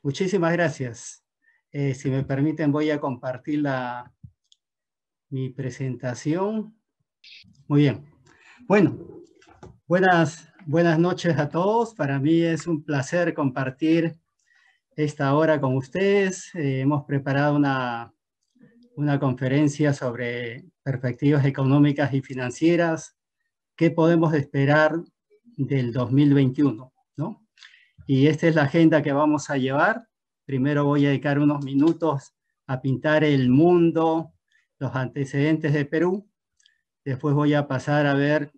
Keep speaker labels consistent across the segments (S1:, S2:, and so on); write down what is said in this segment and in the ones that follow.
S1: Muchísimas gracias. Si me permiten, voy a compartir mi presentación. Muy bien. Bueno, buenas noches a todos. Para mí es un placer compartir esta hora con ustedes. Hemos preparado una conferencia sobre perspectivas económicas y financieras. ¿Qué podemos esperar del 2021? ¿No? Y esta es la agenda que vamos a llevar. Primero voy a dedicar unos minutos a pintar el mundo, los antecedentes de Perú. Después voy a pasar a ver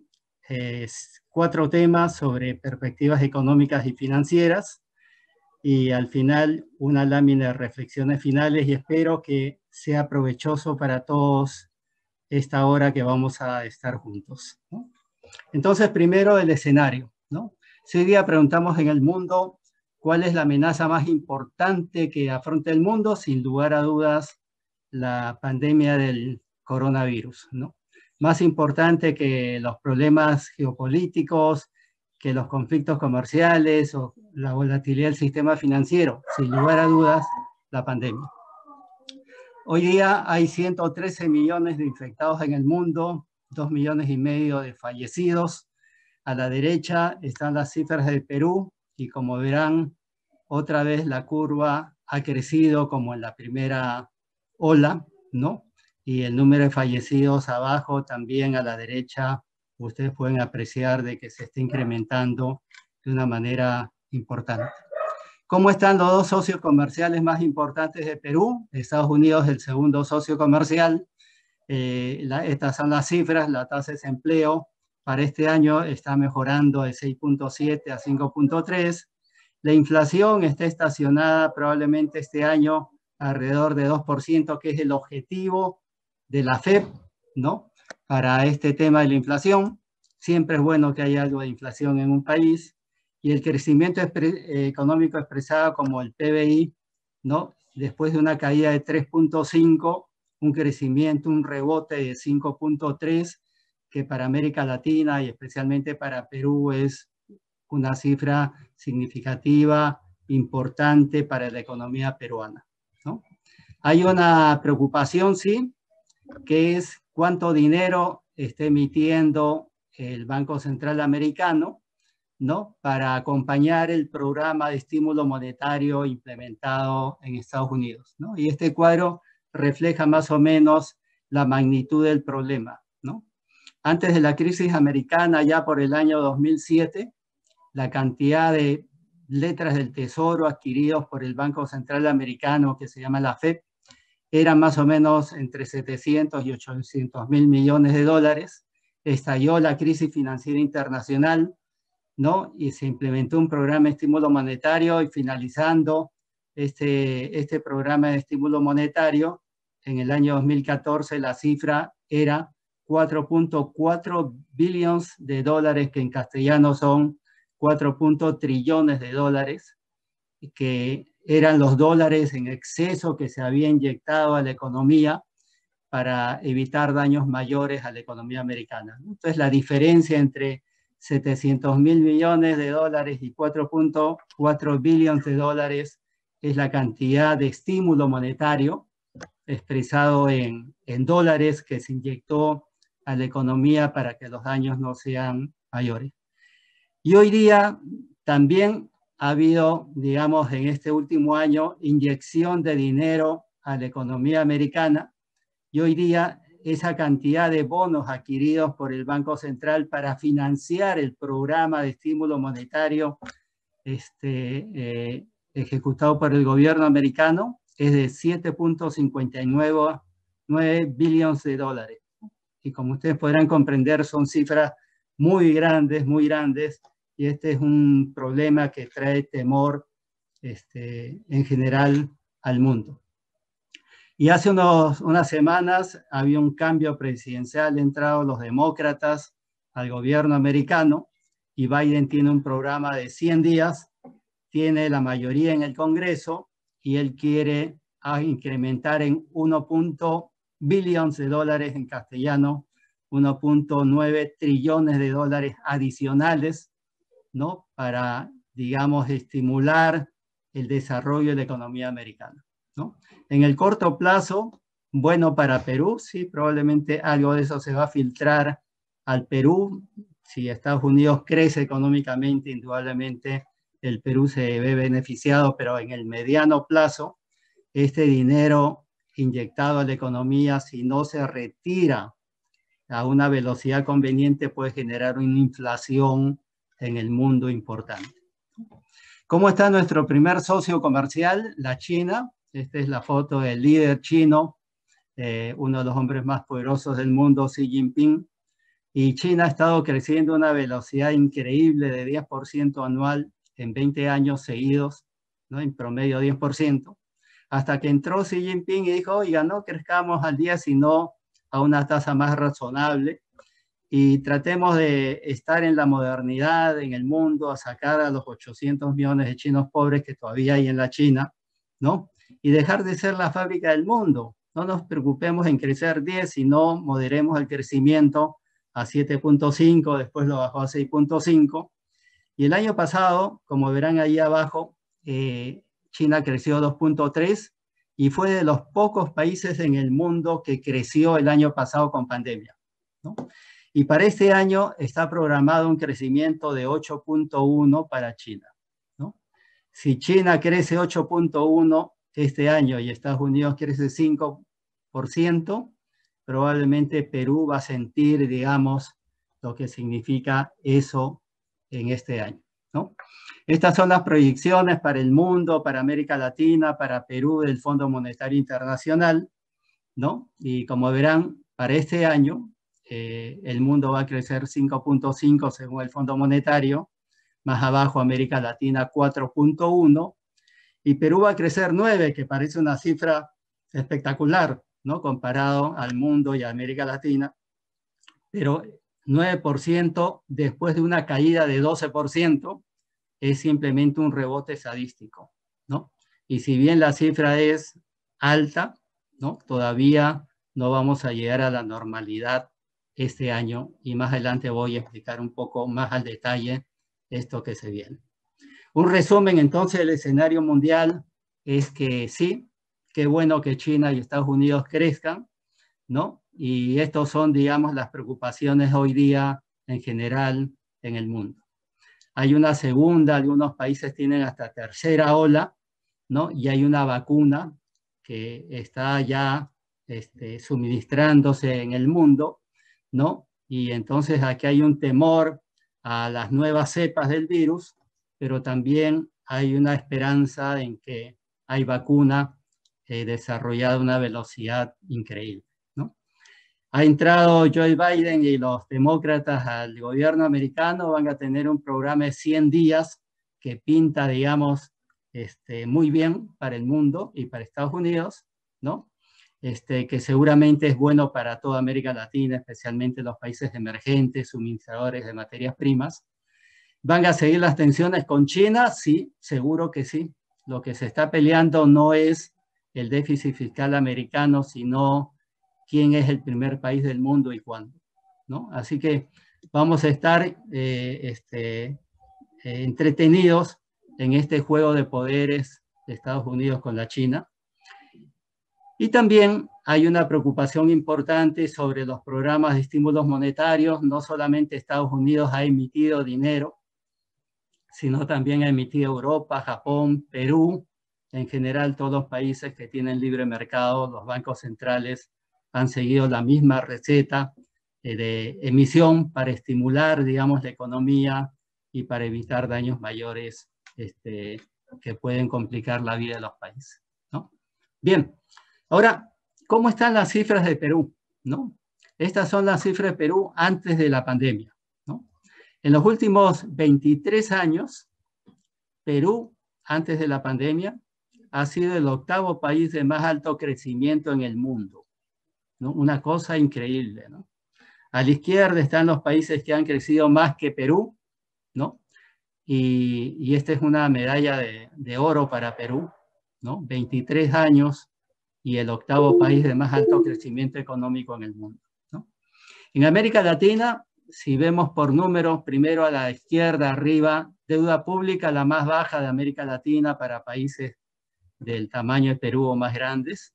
S1: 4 temas sobre perspectivas económicas y financieras. Y al final una lámina de reflexiones finales y espero que sea provechoso para todos esta hora que vamos a estar juntos, ¿no? Entonces, primero el escenario, ¿no? Si hoy día preguntamos en el mundo cuál es la amenaza más importante que afronta el mundo, sin lugar a dudas, la pandemia del coronavirus, ¿no? Más importante que los problemas geopolíticos, que los conflictos comerciales o la volatilidad del sistema financiero, sin lugar a dudas, la pandemia. Hoy día hay 113 millones de infectados en el mundo, 2,5 millones de fallecidos. A la derecha están las cifras de Perú y como verán, otra vez la curva ha crecido como en la primera ola, ¿no? Y el número de fallecidos abajo también a la derecha, ustedes pueden apreciar de que se está incrementando de una manera importante. ¿Cómo están los dos socios comerciales más importantes de Perú? Estados Unidos es el segundo socio comercial. Estas son las cifras, la tasa de desempleo para este año está mejorando de 6.7 a 5.3. La inflación está estacionada probablemente este año alrededor de 2%, que es el objetivo de la FED, ¿no? Para este tema de la inflación. Siempre es bueno que haya algo de inflación en un país. Y el crecimiento económico expresado como el PBI, ¿no? Después de una caída de 3.5, un crecimiento, un rebote de 5.3, que para América Latina y especialmente para Perú es una cifra significativa, importante para la economía peruana, ¿no? Hay una preocupación, sí, que es cuánto dinero está emitiendo el Banco Central Americano, ¿no? Para acompañar el programa de estímulo monetario implementado en Estados Unidos, ¿no? Y este cuadro refleja más o menos la magnitud del problema, ¿no? Antes de la crisis americana, ya por el año 2007, la cantidad de letras del Tesoro adquiridos por el Banco Central Americano, que se llama la FED, era más o menos entre 700 y 800 mil millones de dólares. Estalló la crisis financiera internacional, ¿no? Y se implementó un programa de estímulo monetario y finalizando este programa de estímulo monetario, en el año 2014 la cifra era 4.4 billones de dólares, que en castellano son 4 trillones de dólares, que eran los dólares en exceso que se había inyectado a la economía para evitar daños mayores a la economía americana. Entonces, la diferencia entre 700 mil millones de dólares y 4.4 billones de dólares es la cantidad de estímulo monetario expresado en dólares que se inyectó a la economía para que los daños no sean mayores. Y hoy día también ha habido, digamos, en este último año, inyección de dinero a la economía americana, y hoy día esa cantidad de bonos adquiridos por el Banco Central para financiar el programa de estímulo monetario ejecutado por el gobierno americano es de 7.59 billones de dólares. Y como ustedes podrán comprender, son cifras muy grandes, y este es un problema que trae temor en general al mundo. Y hace unas semanas había un cambio presidencial, entraron los demócratas al gobierno americano y Biden tiene un programa de 100 días, tiene la mayoría en el Congreso y él quiere incrementar en 1 billones de dólares en castellano, 1.9 trillones de dólares adicionales, ¿no? Para, digamos, estimular el desarrollo de la economía americana, ¿no? En el corto plazo, bueno para Perú, sí, probablemente algo de eso se va a filtrar al Perú. Si Estados Unidos crece económicamente, indudablemente el Perú se ve beneficiado, pero en el mediano plazo, este dinero inyectado a la economía, si no se retira a una velocidad conveniente, puede generar una inflación en el mundo importante. ¿Cómo está nuestro primer socio comercial? La China. Esta es la foto del líder chino, uno de los hombres más poderosos del mundo, Xi Jinping. Y China ha estado creciendo a una velocidad increíble de 10% anual en 20 años seguidos, ¿no? En promedio 10%, hasta que entró Xi Jinping y dijo, oiga, no crezcamos al día, sino a una tasa más razonable y tratemos de estar en la modernidad, en el mundo, a sacar a los 800 millones de chinos pobres que todavía hay en la China, ¿no? Y dejar de ser la fábrica del mundo. No nos preocupemos en crecer 10, sino moderemos el crecimiento a 7.5, después lo bajó a 6.5. Y el año pasado, como verán ahí abajo, China creció 2.3 y fue de los pocos países en el mundo que creció el año pasado con pandemia, ¿no? Y para este año está programado un crecimiento de 8.1 para China, ¿no? Si China crece 8.1 este año y Estados Unidos crece 5%, probablemente Perú va a sentir, digamos, lo que significa eso en este año, ¿no? Estas son las proyecciones para el mundo, para América Latina, para Perú del Fondo Monetario Internacional, ¿no? Y como verán, para este año, el mundo va a crecer 5.5 según el Fondo Monetario, más abajo América Latina 4.1 y Perú va a crecer 9, que parece una cifra espectacular, ¿no? Comparado al mundo y a América Latina, pero 9% después de una caída de 12% es simplemente un rebote estadístico, ¿no? Y si bien la cifra es alta, ¿no? Todavía no vamos a llegar a la normalidad este año y más adelante voy a explicar un poco más al detalle esto que se viene. Un resumen entonces del escenario mundial es que sí, qué bueno que China y Estados Unidos crezcan, ¿no? Y estos son, digamos, las preocupaciones hoy día en general en el mundo. Hay una segunda, algunos países tienen hasta tercera ola, ¿no? Y hay una vacuna que está ya suministrándose en el mundo, ¿no? Y entonces aquí hay un temor a las nuevas cepas del virus, pero también hay una esperanza en que hay vacuna desarrollada a una velocidad increíble, ¿no? Ha entrado Joe Biden y los demócratas al gobierno americano, van a tener un programa de 100 días que pinta, digamos, muy bien para el mundo y para Estados Unidos, ¿no? Que seguramente es bueno para toda América Latina, especialmente los países emergentes, suministradores de materias primas. ¿Van a seguir las tensiones con China? Sí, seguro que sí. Lo que se está peleando no es el déficit fiscal americano, sino quién es el primer país del mundo y cuándo, ¿no? Así que vamos a estar entretenidos en este juego de poderes de Estados Unidos con la China. Y también hay una preocupación importante sobre los programas de estímulos monetarios. No solamente Estados Unidos ha emitido dinero, sino también ha emitido Europa, Japón, Perú, en general todos los países que tienen libre mercado, los bancos centrales han seguido la misma receta de emisión para estimular, digamos, la economía y para evitar daños mayores que pueden complicar la vida de los países, ¿no? Bien, ahora, ¿cómo están las cifras de Perú, ¿no? Estas son las cifras de Perú antes de la pandemia, ¿no? En los últimos 23 años, Perú, antes de la pandemia, ha sido el octavo país de más alto crecimiento en el mundo, ¿no? Una cosa increíble, ¿no? A la izquierda están los países que han crecido más que Perú, ¿no? Y esta es una medalla de oro para Perú, ¿no? 23 años y el octavo país de más alto crecimiento económico en el mundo, ¿no? En América Latina, si vemos por números, primero a la izquierda arriba deuda pública la más baja de América Latina para países del tamaño de Perú o más grandes.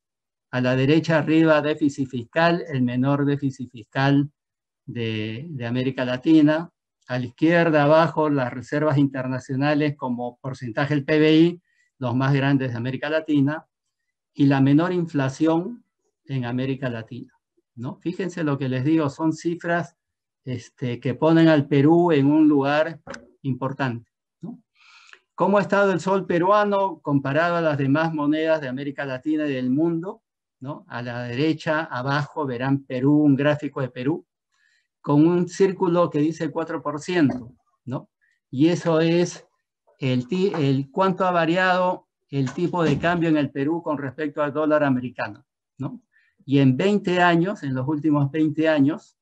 S1: A la derecha arriba, déficit fiscal, el menor déficit fiscal de América Latina. A la izquierda abajo, las reservas internacionales como porcentaje del PBI, los más grandes de América Latina, y la menor inflación en América Latina, ¿no? Fíjense lo que les digo, son cifras que ponen al Perú en un lugar importante, ¿no? ¿Cómo ha estado el sol peruano comparado a las demás monedas de América Latina y del mundo? ¿No? A la derecha, abajo, verán Perú, un gráfico de Perú, con un círculo que dice 4%, ¿no? Y eso es cuánto ha variado el tipo de cambio en el Perú con respecto al dólar americano, ¿no? Y en 20 años, en los últimos 20 años,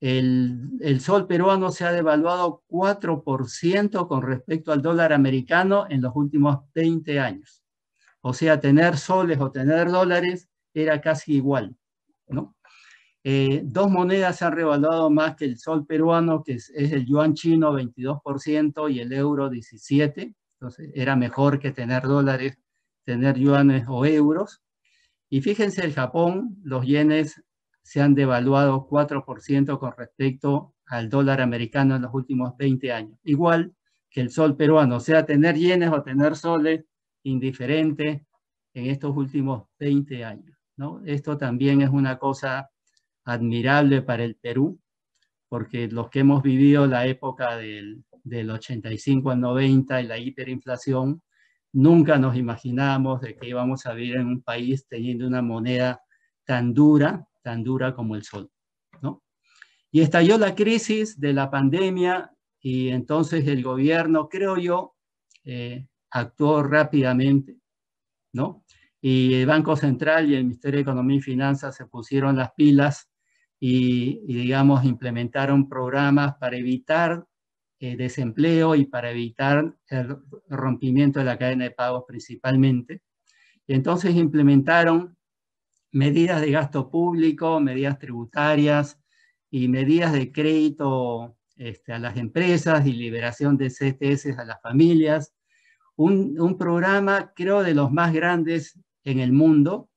S1: el sol peruano se ha devaluado 4% con respecto al dólar americano en los últimos 20 años. O sea, tener soles o tener dólares era casi igual, ¿no? Dos monedas se han revaluado más que el sol peruano, que es el yuan chino 22% y el euro 17%. Entonces era mejor que tener dólares, tener yuanes o euros. Y fíjense, el Japón, los yenes se han devaluado 4% con respecto al dólar americano en los últimos 20 años. Igual que el sol peruano, o sea, tener yenes o tener soles, indiferente en estos últimos 20 años, ¿no? Esto también es una cosa admirable para el Perú, porque los que hemos vivido la época del 85 al 90 y la hiperinflación, nunca nos imaginamos de que íbamos a vivir en un país teniendo una moneda tan dura como el sol, ¿no? Y estalló la crisis de la pandemia y entonces el gobierno, creo yo, actuó rápidamente, ¿no? Y el Banco Central y el Ministerio de Economía y Finanzas se pusieron las pilas y digamos, implementaron programas para evitar desempleo y para evitar el rompimiento de la cadena de pagos principalmente. Y entonces implementaron medidas de gasto público, medidas tributarias y medidas de crédito a las empresas y liberación de CTS a las familias. Un programa, creo, de los más grandes en el mundo,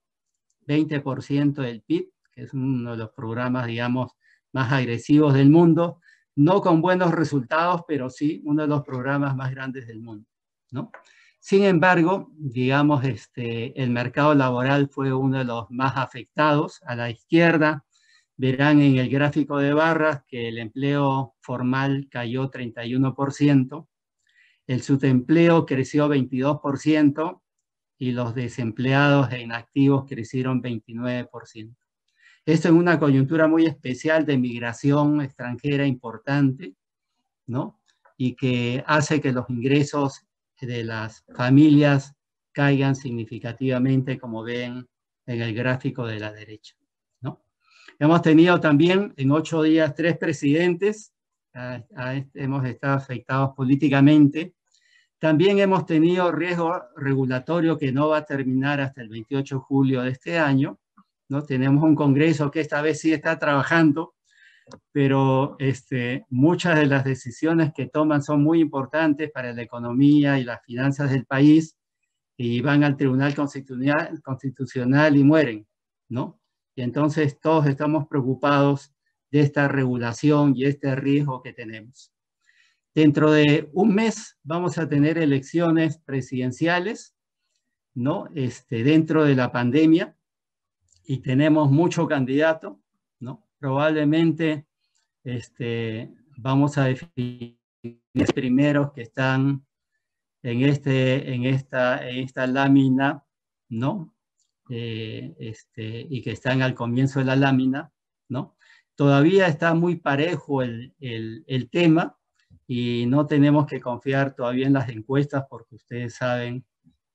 S1: 20% del PIB, que es uno de los programas, digamos, más agresivos del mundo, no con buenos resultados, pero sí uno de los programas más grandes del mundo, ¿no? Sin embargo, digamos, el mercado laboral fue uno de los más afectados. A la izquierda verán en el gráfico de barras que el empleo formal cayó 31%, el subempleo creció 22%, y los desempleados e inactivos crecieron 29%. Esto en una coyuntura muy especial de migración extranjera importante, ¿no? Y que hace que los ingresos de las familias caigan significativamente, como ven en el gráfico de la derecha, ¿no? Hemos tenido también en 8 días 3 presidentes, hemos estado afectados políticamente. También hemos tenido riesgo regulatorio que no va a terminar hasta el 28 de julio de este año, ¿no? Tenemos un Congreso que esta vez sí está trabajando, pero muchas de las decisiones que toman son muy importantes para la economía y las finanzas del país y van al Tribunal Constitucional y mueren, ¿no? Y entonces todos estamos preocupados de esta regulación y este riesgo que tenemos. Dentro de un mes vamos a tener elecciones presidenciales, ¿no? Dentro de la pandemia, y tenemos mucho candidato, ¿no? Probablemente vamos a definir los primeros que están en esta lámina, ¿no? Y que están al comienzo de la lámina, ¿no? Todavía está muy parejo el tema, y no tenemos que confiar todavía en las encuestas porque ustedes saben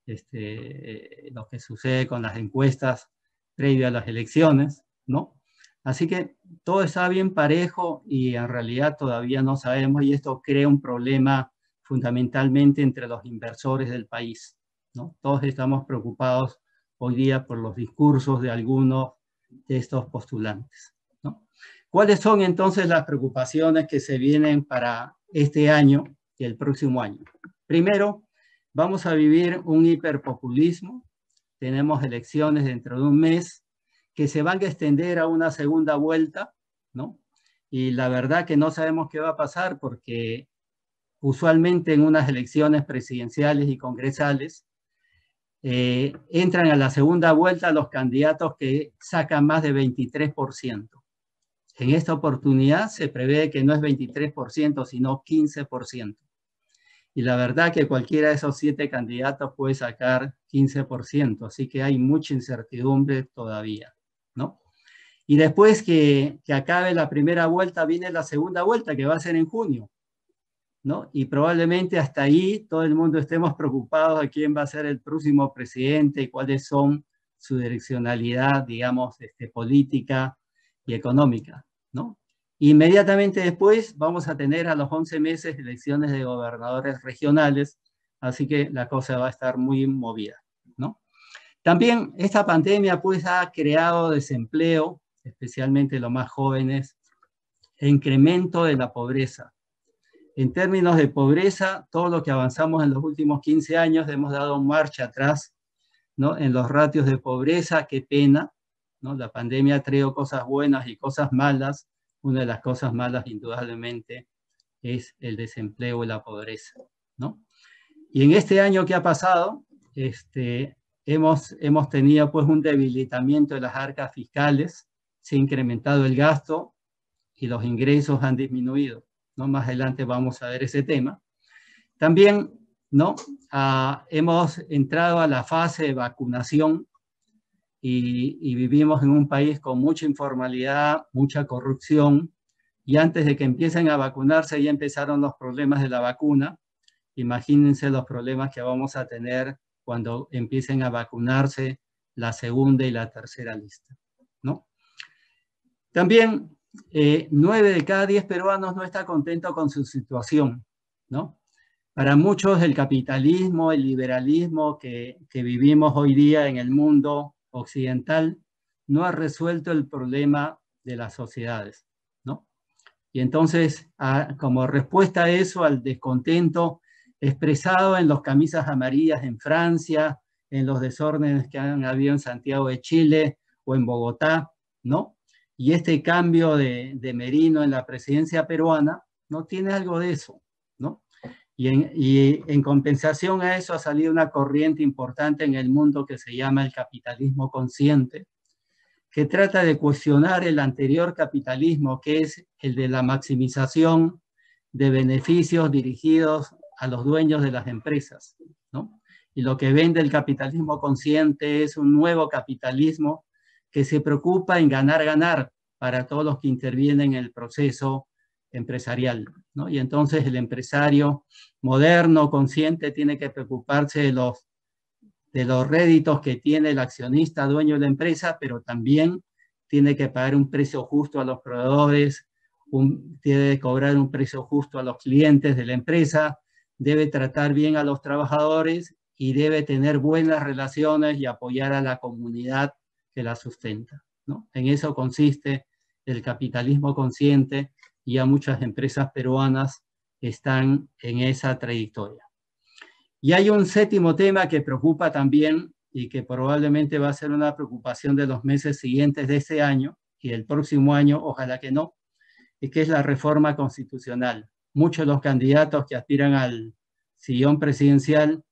S1: lo que sucede con las encuestas previo a las elecciones, ¿no? Así que todo está bien parejo y en realidad todavía no sabemos, y esto crea un problema fundamentalmente entre los inversores del país, ¿no? Todos estamos preocupados hoy día por los discursos de algunos de estos postulantes, ¿no? ¿Cuáles son entonces las preocupaciones que se vienen para este año? y el próximo año. Primero, vamos a vivir un hiperpopulismo. Tenemos elecciones dentro de un mes que se van a extender a una segunda vuelta, ¿no? Y la verdad que no sabemos qué va a pasar porque usualmente en unas elecciones presidenciales y congresales entran a la segunda vuelta los candidatos que sacan más de 23%. En esta oportunidad se prevé que no es 23%, sino 15%. Y la verdad que cualquiera de esos 7 candidatos puede sacar 15%, así que hay mucha incertidumbre todavía, ¿no? Y después que acabe la primera vuelta, viene la segunda vuelta, que va a ser en junio, ¿no? Y probablemente hasta ahí todo el mundo estemos preocupados de quién va a ser el próximo presidente y cuáles son su direccionalidad, digamos, política y económica, ¿no? Inmediatamente después vamos a tener a los 11 meses elecciones de gobernadores regionales, así que la cosa va a estar muy movida, ¿no? También esta pandemia pues ha creado desempleo, especialmente los más jóvenes, e incremento de la pobreza. En términos de pobreza, todo lo que avanzamos en los últimos 15 años hemos dado marcha atrás, ¿no? En los ratios de pobreza, qué pena, ¿no? La pandemia trajo cosas buenas y cosas malas. Una de las cosas malas, indudablemente, es el desempleo y la pobreza, ¿no? Y en este año que ha pasado, hemos tenido pues un debilitamiento de las arcas fiscales, se ha incrementado el gasto y los ingresos han disminuido, ¿no? Más adelante vamos a ver ese tema. También, ¿no? Hemos entrado a la fase de vacunación y vivimos en un país con mucha informalidad, mucha corrupción, y antes de que empiecen a vacunarse ya empezaron los problemas de la vacuna. Imagínense los problemas que vamos a tener cuando empiecen a vacunarse la segunda y la tercera lista, ¿no? También 9 de cada 10 peruanos no está contento con su situación, ¿no? Para muchos el capitalismo, el liberalismo que vivimos hoy día en el mundo occidental no ha resuelto el problema de las sociedades, ¿no? Y entonces, como respuesta a eso, al descontento expresado en los camisas amarillas en Francia, en los desórdenes que han habido en Santiago de Chile o en Bogotá, ¿no? Y este cambio de Merino en la presidencia peruana, ¿no? Tiene algo de eso, ¿no? Y en compensación a eso ha salido una corriente importante en el mundo que se llama el capitalismo consciente, que trata de cuestionar el anterior capitalismo, que es el de la maximización de beneficios dirigidos a los dueños de las empresas, ¿no? Y lo que vende el capitalismo consciente es un nuevo capitalismo que se preocupa en ganar para todos los que intervienen en el proceso empresarial, ¿no? Y entonces el empresario moderno, consciente, tiene que preocuparse de los réditos que tiene el accionista dueño de la empresa, pero también tiene que pagar un precio justo a los proveedores, tiene que cobrar un precio justo a los clientes de la empresa, debe tratar bien a los trabajadores y debe tener buenas relaciones y apoyar a la comunidad que la sustenta, ¿no? En eso consiste el capitalismo consciente y ya muchas empresas peruanas están en esa trayectoria. Y hay un séptimo tema que preocupa también y que probablemente va a ser una preocupación de los meses siguientes de este año y el próximo año, ojalá que no, y que es la reforma constitucional. Muchos de los candidatos que aspiran al sillón presidencial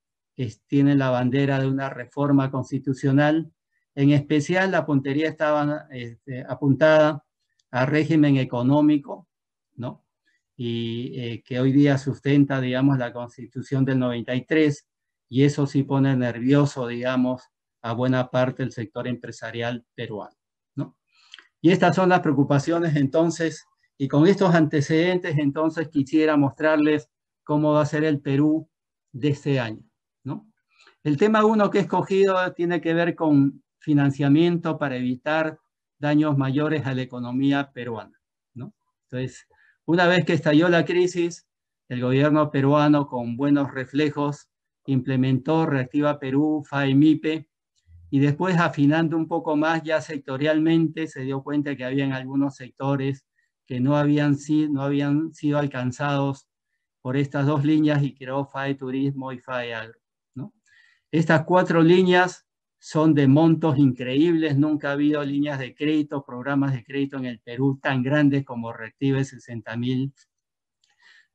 S1: tienen la bandera de una reforma constitucional. En especial, la puntería estaba apuntada al régimen económico, ¿no? Y que hoy día sustenta, digamos, la Constitución del 93, y eso sí pone nervioso, digamos, a buena parte del sector empresarial peruano, ¿no? Y estas son las preocupaciones, entonces, y con estos antecedentes, entonces, quisiera mostrarles cómo va a ser el Perú de este año, ¿no? El tema 1 que he escogido tiene que ver con financiamiento para evitar daños mayores a la economía peruana, ¿no? Entonces, una vez que estalló la crisis, el gobierno peruano, con buenos reflejos, implementó Reactiva Perú, FAEMIPE, y después, afinando un poco más ya sectorialmente, se dio cuenta que habían algunos sectores que no habían sido alcanzados por estas dos líneas y creó FAE Turismo y FAE Agro, ¿no? Estas 4 líneas son de montos increíbles, nunca ha habido líneas de crédito, programas de crédito en el Perú tan grandes como Reactive, 60.000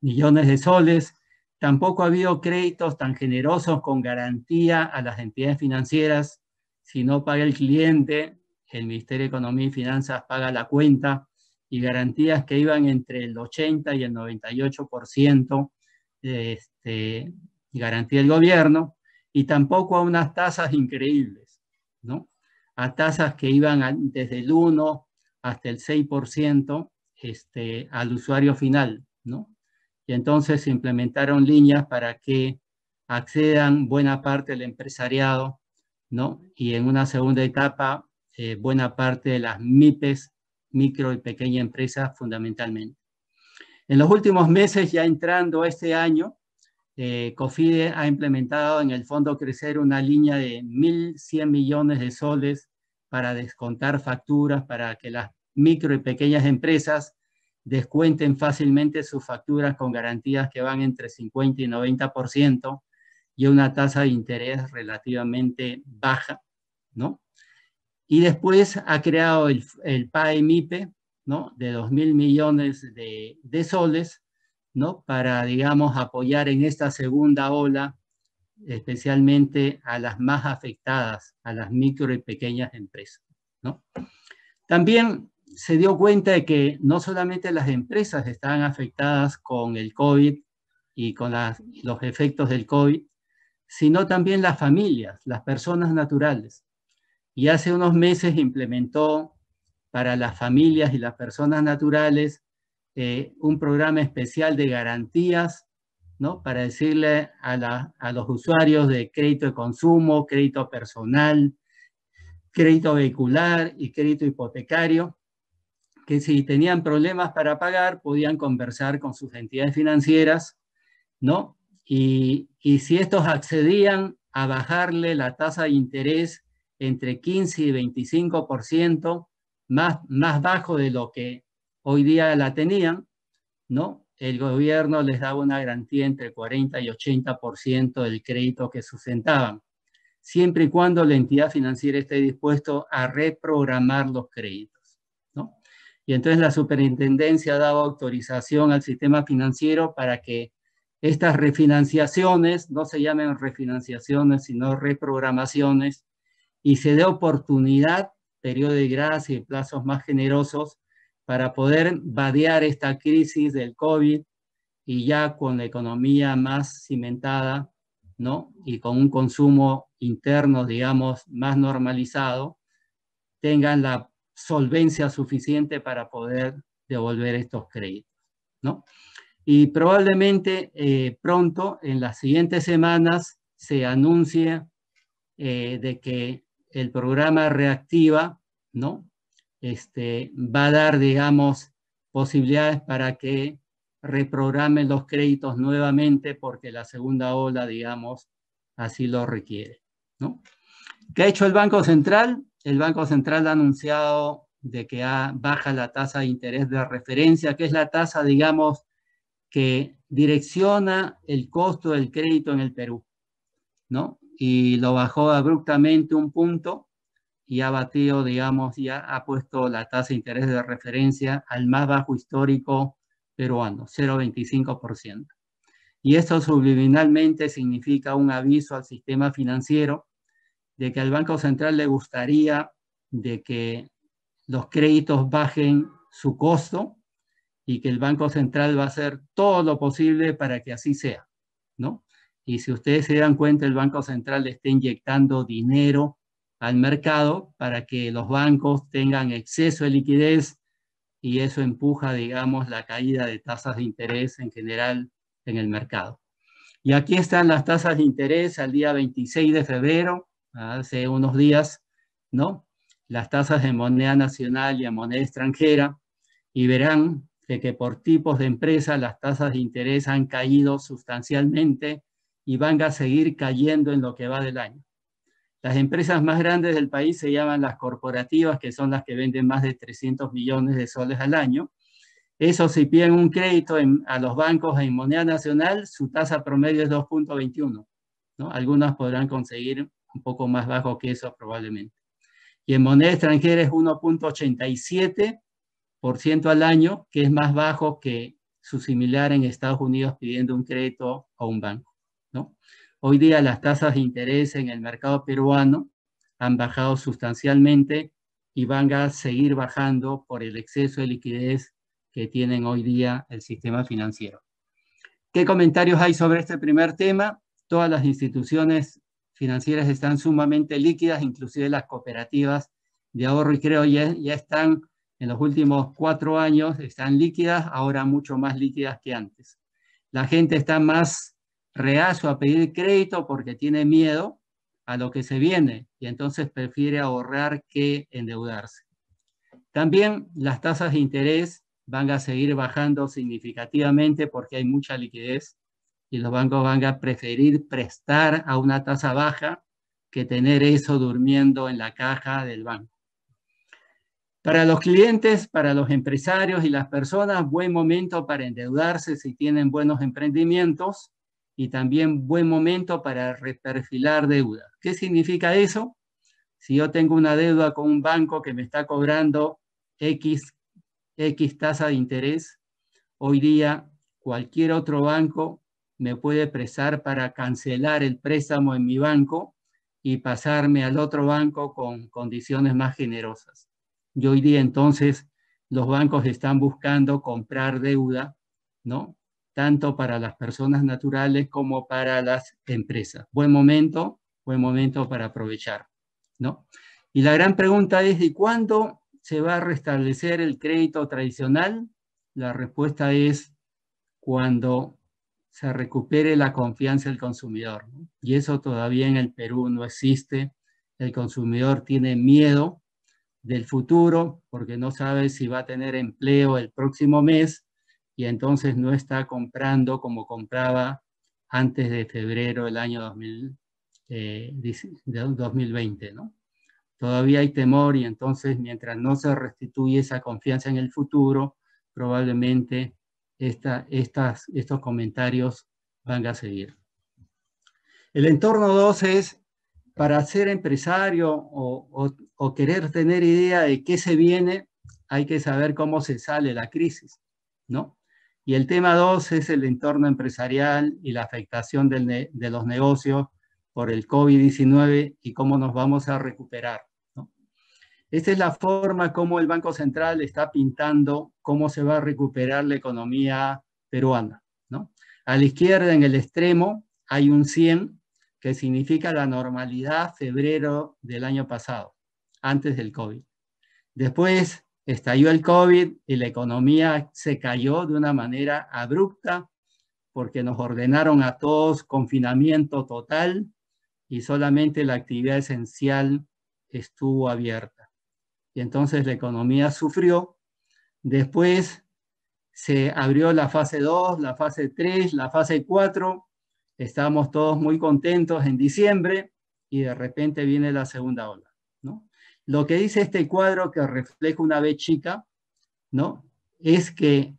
S1: millones de soles. Tampoco ha habido créditos tan generosos con garantía a las entidades financieras. Si no paga el cliente, el Ministerio de Economía y Finanzas paga la cuenta, y garantías que iban entre el 80 y el 98% de garantía del gobierno, y tampoco a unas tasas increíbles, ¿no? A tasas que iban desde el 1 hasta el 6% al usuario final, ¿no? Y entonces se implementaron líneas para que accedan buena parte del empresariado, ¿no? Y en una segunda etapa, buena parte de las MIPES, micro y pequeña empresas fundamentalmente. En los últimos meses, ya entrando este año, COFIDE ha implementado en el Fondo Crecer una línea de 1.100 millones de soles para descontar facturas, para que las micro y pequeñas empresas descuenten fácilmente sus facturas con garantías que van entre 50 y 90% y una tasa de interés relativamente baja, ¿no? Y después ha creado el PAE-MIPE, ¿no? De 2.000 millones de soles, ¿no? Para, digamos, apoyar en esta segunda ola, especialmente a las más afectadas, a las micro y pequeñas empresas, ¿no? También se dio cuenta de que no solamente las empresas estaban afectadas con el COVID y con los efectos del COVID, sino también las familias, las personas naturales. Y hace unos meses implementó para las familias y las personas naturales un programa especial de garantías, ¿no? Para decirle a los usuarios de crédito de consumo, crédito personal, crédito vehicular y crédito hipotecario, que si tenían problemas para pagar, podían conversar con sus entidades financieras, ¿no? Y si estos accedían a bajarle la tasa de interés entre 15 y 25%, más bajo de lo que hoy día la tenían, ¿no? El gobierno les daba una garantía entre 40 y 80% del crédito que sustentaban, siempre y cuando la entidad financiera esté dispuesto a reprogramar los créditos, ¿no? Y entonces la superintendencia ha dado autorización al sistema financiero para que estas refinanciaciones no se llamen refinanciaciones, sino reprogramaciones, y se dé oportunidad, periodo de gracia y plazos más generosos para poder vadear esta crisis del COVID, y ya con la economía más cimentada, ¿no? Y con un consumo interno, digamos, más normalizado, tengan la solvencia suficiente para poder devolver estos créditos, ¿no? Y probablemente pronto, en las siguientes semanas, se anuncie de que el programa Reactiva, ¿no? Va a dar, digamos, posibilidades para que reprogramen los créditos nuevamente, porque la segunda ola, digamos, así lo requiere, ¿no? ¿Qué ha hecho el Banco Central? El Banco Central ha anunciado de que baja la tasa de interés de referencia, que es la tasa, digamos, que direcciona el costo del crédito en el Perú, ¿no? Y lo bajó abruptamente un punto y ha batido, digamos, ya ha puesto la tasa de interés de referencia al más bajo histórico peruano, 0,25%. Y esto subliminalmente significa un aviso al sistema financiero de que al Banco Central le gustaría de que los créditos bajen su costo, y que el Banco Central va a hacer todo lo posible para que así sea, ¿no? Y si ustedes se dan cuenta, el Banco Central está inyectando dinero al mercado para que los bancos tengan exceso de liquidez, y eso empuja, digamos, la caída de tasas de interés en general en el mercado. Y aquí están las tasas de interés al día 26 de febrero, hace unos días, ¿no? Las tasas de moneda nacional y de moneda extranjera, y verán de que por tipos de empresas las tasas de interés han caído sustancialmente y van a seguir cayendo en lo que va del año. Las empresas más grandes del país se llaman las corporativas, que son las que venden más de 300 millones de soles al año, Eso si piden un crédito a los bancos en moneda nacional, su tasa promedio es 2.21, ¿no? Algunas podrán conseguir un poco más bajo que eso probablemente. Y en moneda extranjera es 1.87% al año, que es más bajo que su similar en Estados Unidos pidiendo un crédito a un banco, ¿no? Hoy día las tasas de interés en el mercado peruano han bajado sustancialmente y van a seguir bajando por el exceso de liquidez que tienen hoy día el sistema financiero. ¿Qué comentarios hay sobre este primer tema? Todas las instituciones financieras están sumamente líquidas, inclusive las cooperativas de ahorro y crédito ya están en los últimos 4 años, están líquidas, ahora mucho más líquidas que antes. La gente está más reacio a pedir crédito porque tiene miedo a lo que se viene y entonces prefiere ahorrar que endeudarse. También las tasas de interés van a seguir bajando significativamente porque hay mucha liquidez y los bancos van a preferir prestar a una tasa baja que tener eso durmiendo en la caja del banco. Para los clientes, para los empresarios y las personas, buen momento para endeudarse si tienen buenos emprendimientos y también buen momento para reperfilar deuda. ¿Qué significa eso? Si yo tengo una deuda con un banco que me está cobrando X tasa de interés, hoy día cualquier otro banco me puede prestar para cancelar el préstamo en mi banco y pasarme al otro banco con condiciones más generosas. Y hoy día entonces los bancos están buscando comprar deuda, ¿no? Tanto para las personas naturales como para las empresas. Buen momento para aprovechar, ¿no? Y la gran pregunta es, ¿de cuándo se va a restablecer el crédito tradicional? La respuesta es cuando se recupere la confianza del consumidor, ¿no? Y eso todavía en el Perú no existe. El consumidor tiene miedo del futuro porque no sabe si va a tener empleo el próximo mes y entonces no está comprando como compraba antes de febrero del año 2020, ¿no? Todavía hay temor y entonces mientras no se restituye esa confianza en el futuro, probablemente estos comentarios van a seguir. El entorno 2 es para ser empresario o querer tener idea de qué se viene, hay que saber cómo se sale la crisis, ¿no? Y el tema 2 es el entorno empresarial y la afectación de los negocios por el COVID-19 y cómo nos vamos a recuperar, ¿no? Esta es la forma como el Banco Central está pintando cómo se va a recuperar la economía peruana, ¿no? A la izquierda, en el extremo, hay un 100, que significa la normalidad febrero del año pasado, antes del COVID. Después estalló el COVID y la economía se cayó de una manera abrupta porque nos ordenaron a todos confinamiento total y solamente la actividad esencial estuvo abierta. Y entonces la economía sufrió. Después se abrió la fase 2, la fase 3, la fase 4. Estábamos todos muy contentos en diciembre y de repente viene la segunda ola, ¿no? Lo que dice este cuadro que refleja una B chica, ¿no? Es que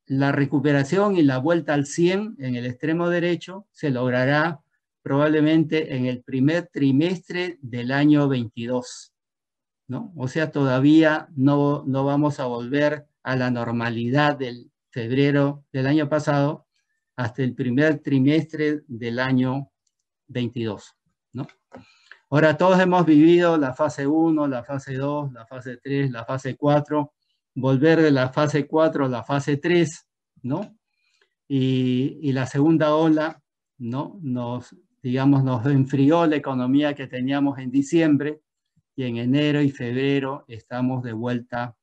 S1: la recuperación y la vuelta al 100 en el extremo derecho se logrará probablemente en el primer trimestre del año 22, ¿no? O sea, todavía no vamos a volver a la normalidad del febrero del año pasado hasta el primer trimestre del año 22, ¿no? Ahora, todos hemos vivido la fase 1, la fase 2, la fase 3, la fase 4, volver de la fase 4 a la fase 3, ¿no? Y la segunda ola, ¿no? Nos enfrió la economía que teníamos en diciembre y en enero y febrero estamos de vuelta,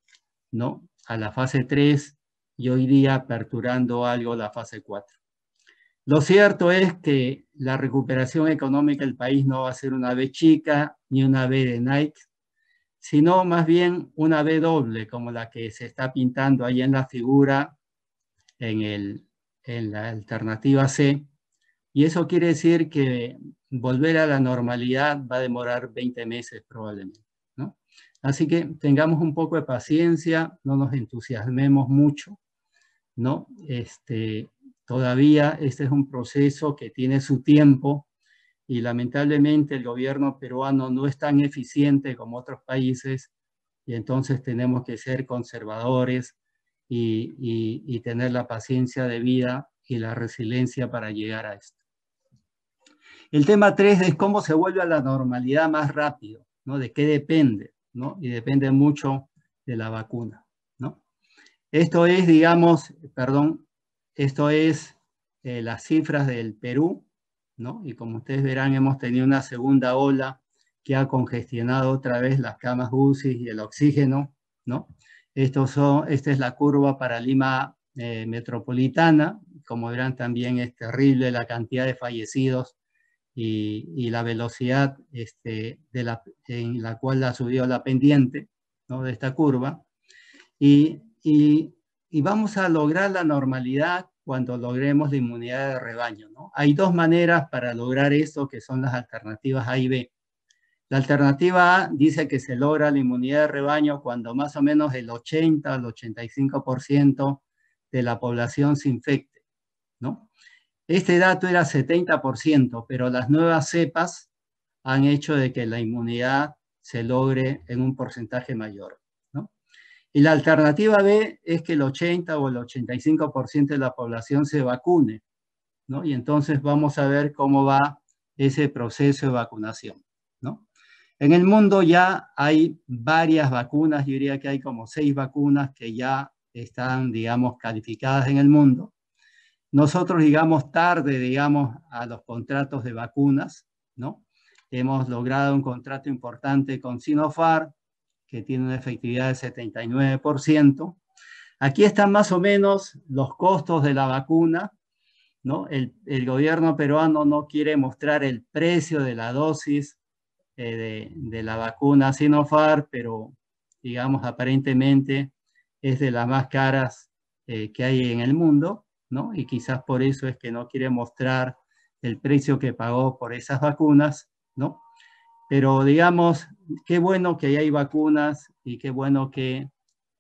S1: ¿no? A la fase 3 y hoy día aperturando algo la fase 4. Lo cierto es que la recuperación económica del país no va a ser una V chica ni una V de Nike, sino más bien una V doble, como la que se está pintando ahí en la figura en la alternativa C. Y eso quiere decir que volver a la normalidad va a demorar 20 meses probablemente, ¿no? Así que tengamos un poco de paciencia, no nos entusiasmemos mucho, ¿no? Todavía este es un proceso que tiene su tiempo y lamentablemente el gobierno peruano no es tan eficiente como otros países y entonces tenemos que ser conservadores y tener la paciencia de vida y la resiliencia para llegar a esto. El tema 3 es cómo se vuelve a la normalidad más rápido, ¿no? ¿De qué depende? ¿No? Y depende mucho de la vacuna, ¿no? Esto es, digamos, perdón, esto es las cifras del Perú, ¿no? Y como ustedes verán, hemos tenido una segunda ola que ha congestionado otra vez las camas UCI y el oxígeno, ¿no? Esta es la curva para Lima metropolitana. Como verán, también es terrible la cantidad de fallecidos y la velocidad en la cual ha subido la pendiente, ¿no? De esta curva. Y vamos a lograr la normalidad cuando logremos la inmunidad de rebaño, ¿no? Hay dos maneras para lograr esto, que son las alternativas A y B. La alternativa A dice que se logra la inmunidad de rebaño cuando más o menos el 80 al 85% de la población se infecte, ¿no? Este dato era 70%, pero las nuevas cepas han hecho de que la inmunidad se logre en un porcentaje mayor, ¿no? Y la alternativa B es que el 80 o el 85% de la población se vacune, ¿no? Y entonces vamos a ver cómo va ese proceso de vacunación, ¿no? En el mundo ya hay varias vacunas, yo diría que hay como 6 vacunas que ya están, digamos, calificadas en el mundo. Nosotros llegamos tarde, digamos, a los contratos de vacunas, ¿no? Hemos logrado un contrato importante con Sinopharm, que tiene una efectividad del 79%. Aquí están más o menos los costos de la vacuna, ¿no? El gobierno peruano no quiere mostrar el precio de la dosis de la vacuna Sinopharm, pero digamos aparentemente es de las más caras que hay en el mundo, ¿no? Y quizás por eso es que no quiere mostrar el precio que pagó por esas vacunas, ¿no? Pero digamos, qué bueno que ya hay vacunas y qué bueno que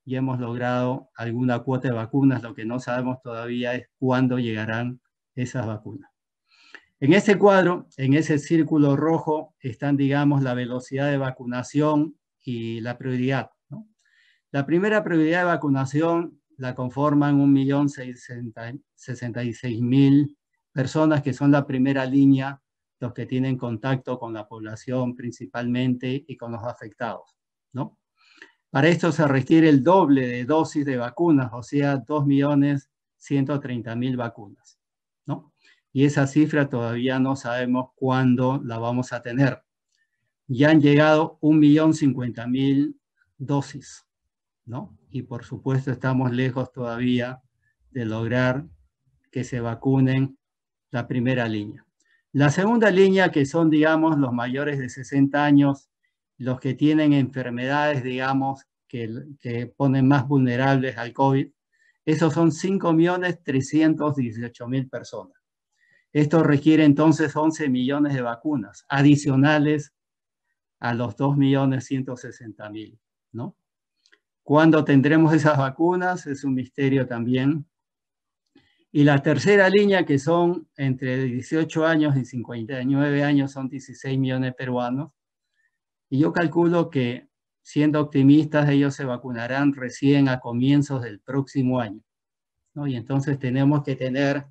S1: ya hemos logrado alguna cuota de vacunas. Lo que no sabemos todavía es cuándo llegarán esas vacunas. En ese cuadro, en ese círculo rojo, están, digamos, la velocidad de vacunación y la prioridad, ¿no? La primera prioridad de vacunación la conforman 1.066.000 personas que son la primera línea, los que tienen contacto con la población principalmente y con los afectados, ¿no? Para esto se requiere el doble de dosis de vacunas, o sea, 2.130.000 vacunas, ¿no? Y esa cifra todavía no sabemos cuándo la vamos a tener. Ya han llegado 1.050.000 dosis, ¿no? Y por supuesto estamos lejos todavía de lograr que se vacunen la primera línea. La segunda línea, que son, digamos, los mayores de 60 años, los que tienen enfermedades, digamos, que ponen más vulnerables al COVID, esos son 5.318.000 personas. Esto requiere entonces 11 millones de vacunas adicionales a los 2.160.000, ¿no? ¿Cuándo tendremos esas vacunas? Es un misterio también. Y la tercera línea, que son entre 18 años y 59 años, son 16 millones de peruanos. Y yo calculo que, siendo optimistas, ellos se vacunarán recién a comienzos del próximo año, ¿no? Y entonces tenemos que tener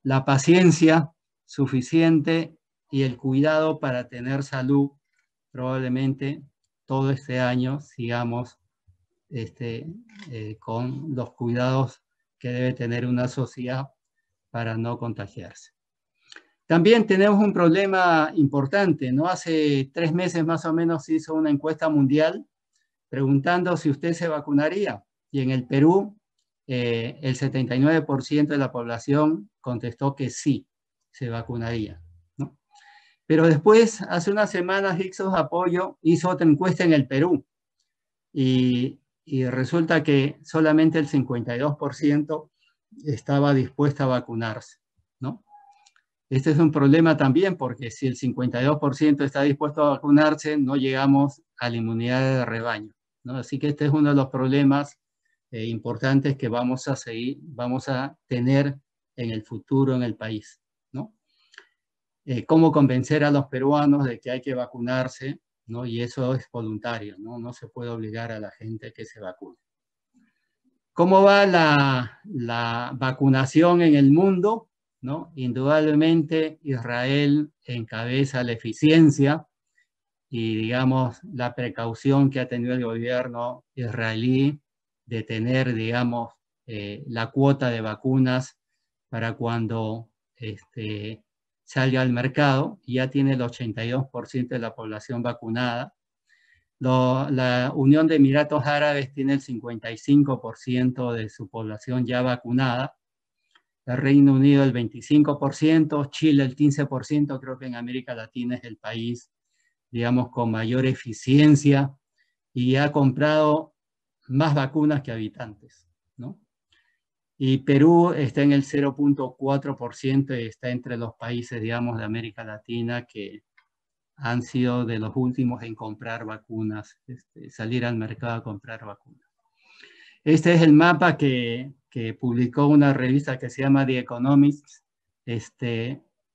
S1: la paciencia suficiente y el cuidado para tener salud. Probablemente todo este año sigamos con los cuidados que debe tener una sociedad para no contagiarse. También tenemos un problema importante, ¿no? Hace 3 meses más o menos se hizo una encuesta mundial preguntando si usted se vacunaría. Y en el Perú, el 79% de la población contestó que sí, se vacunaría, ¿no? Pero después, hace unas semanas, Ipsos Apoyo hizo otra encuesta en el Perú y resulta que solamente el 52% estaba dispuesta a vacunarse, ¿no? Este es un problema también porque si el 52% está dispuesto a vacunarse, no llegamos a la inmunidad de rebaño, ¿no? Así que este es uno de los problemas importantes que vamos a tener en el futuro en el país, ¿no? Cómo convencer a los peruanos de que hay que vacunarse, ¿no? Y eso es voluntario, ¿no? No se puede obligar a la gente que se vacune. ¿Cómo va la vacunación en el mundo? ¿No? Indudablemente Israel encabeza la eficiencia y, digamos, la precaución que ha tenido el gobierno israelí de tener, digamos, la cuota de vacunas para cuando salga al mercado. Ya tiene el 82% de la población vacunada. La Unión de Emiratos Árabes tiene el 55% de su población ya vacunada. El Reino Unido el 25%, Chile el 15%, creo que en América Latina es el país, digamos, con mayor eficiencia y ha comprado más vacunas que habitantes, ¿no? Y Perú está en el 0.4% y está entre los países, digamos, de América Latina que han sido de los últimos en comprar vacunas, salir al mercado a comprar vacunas. Este es el mapa que publicó una revista que se llama The Economist,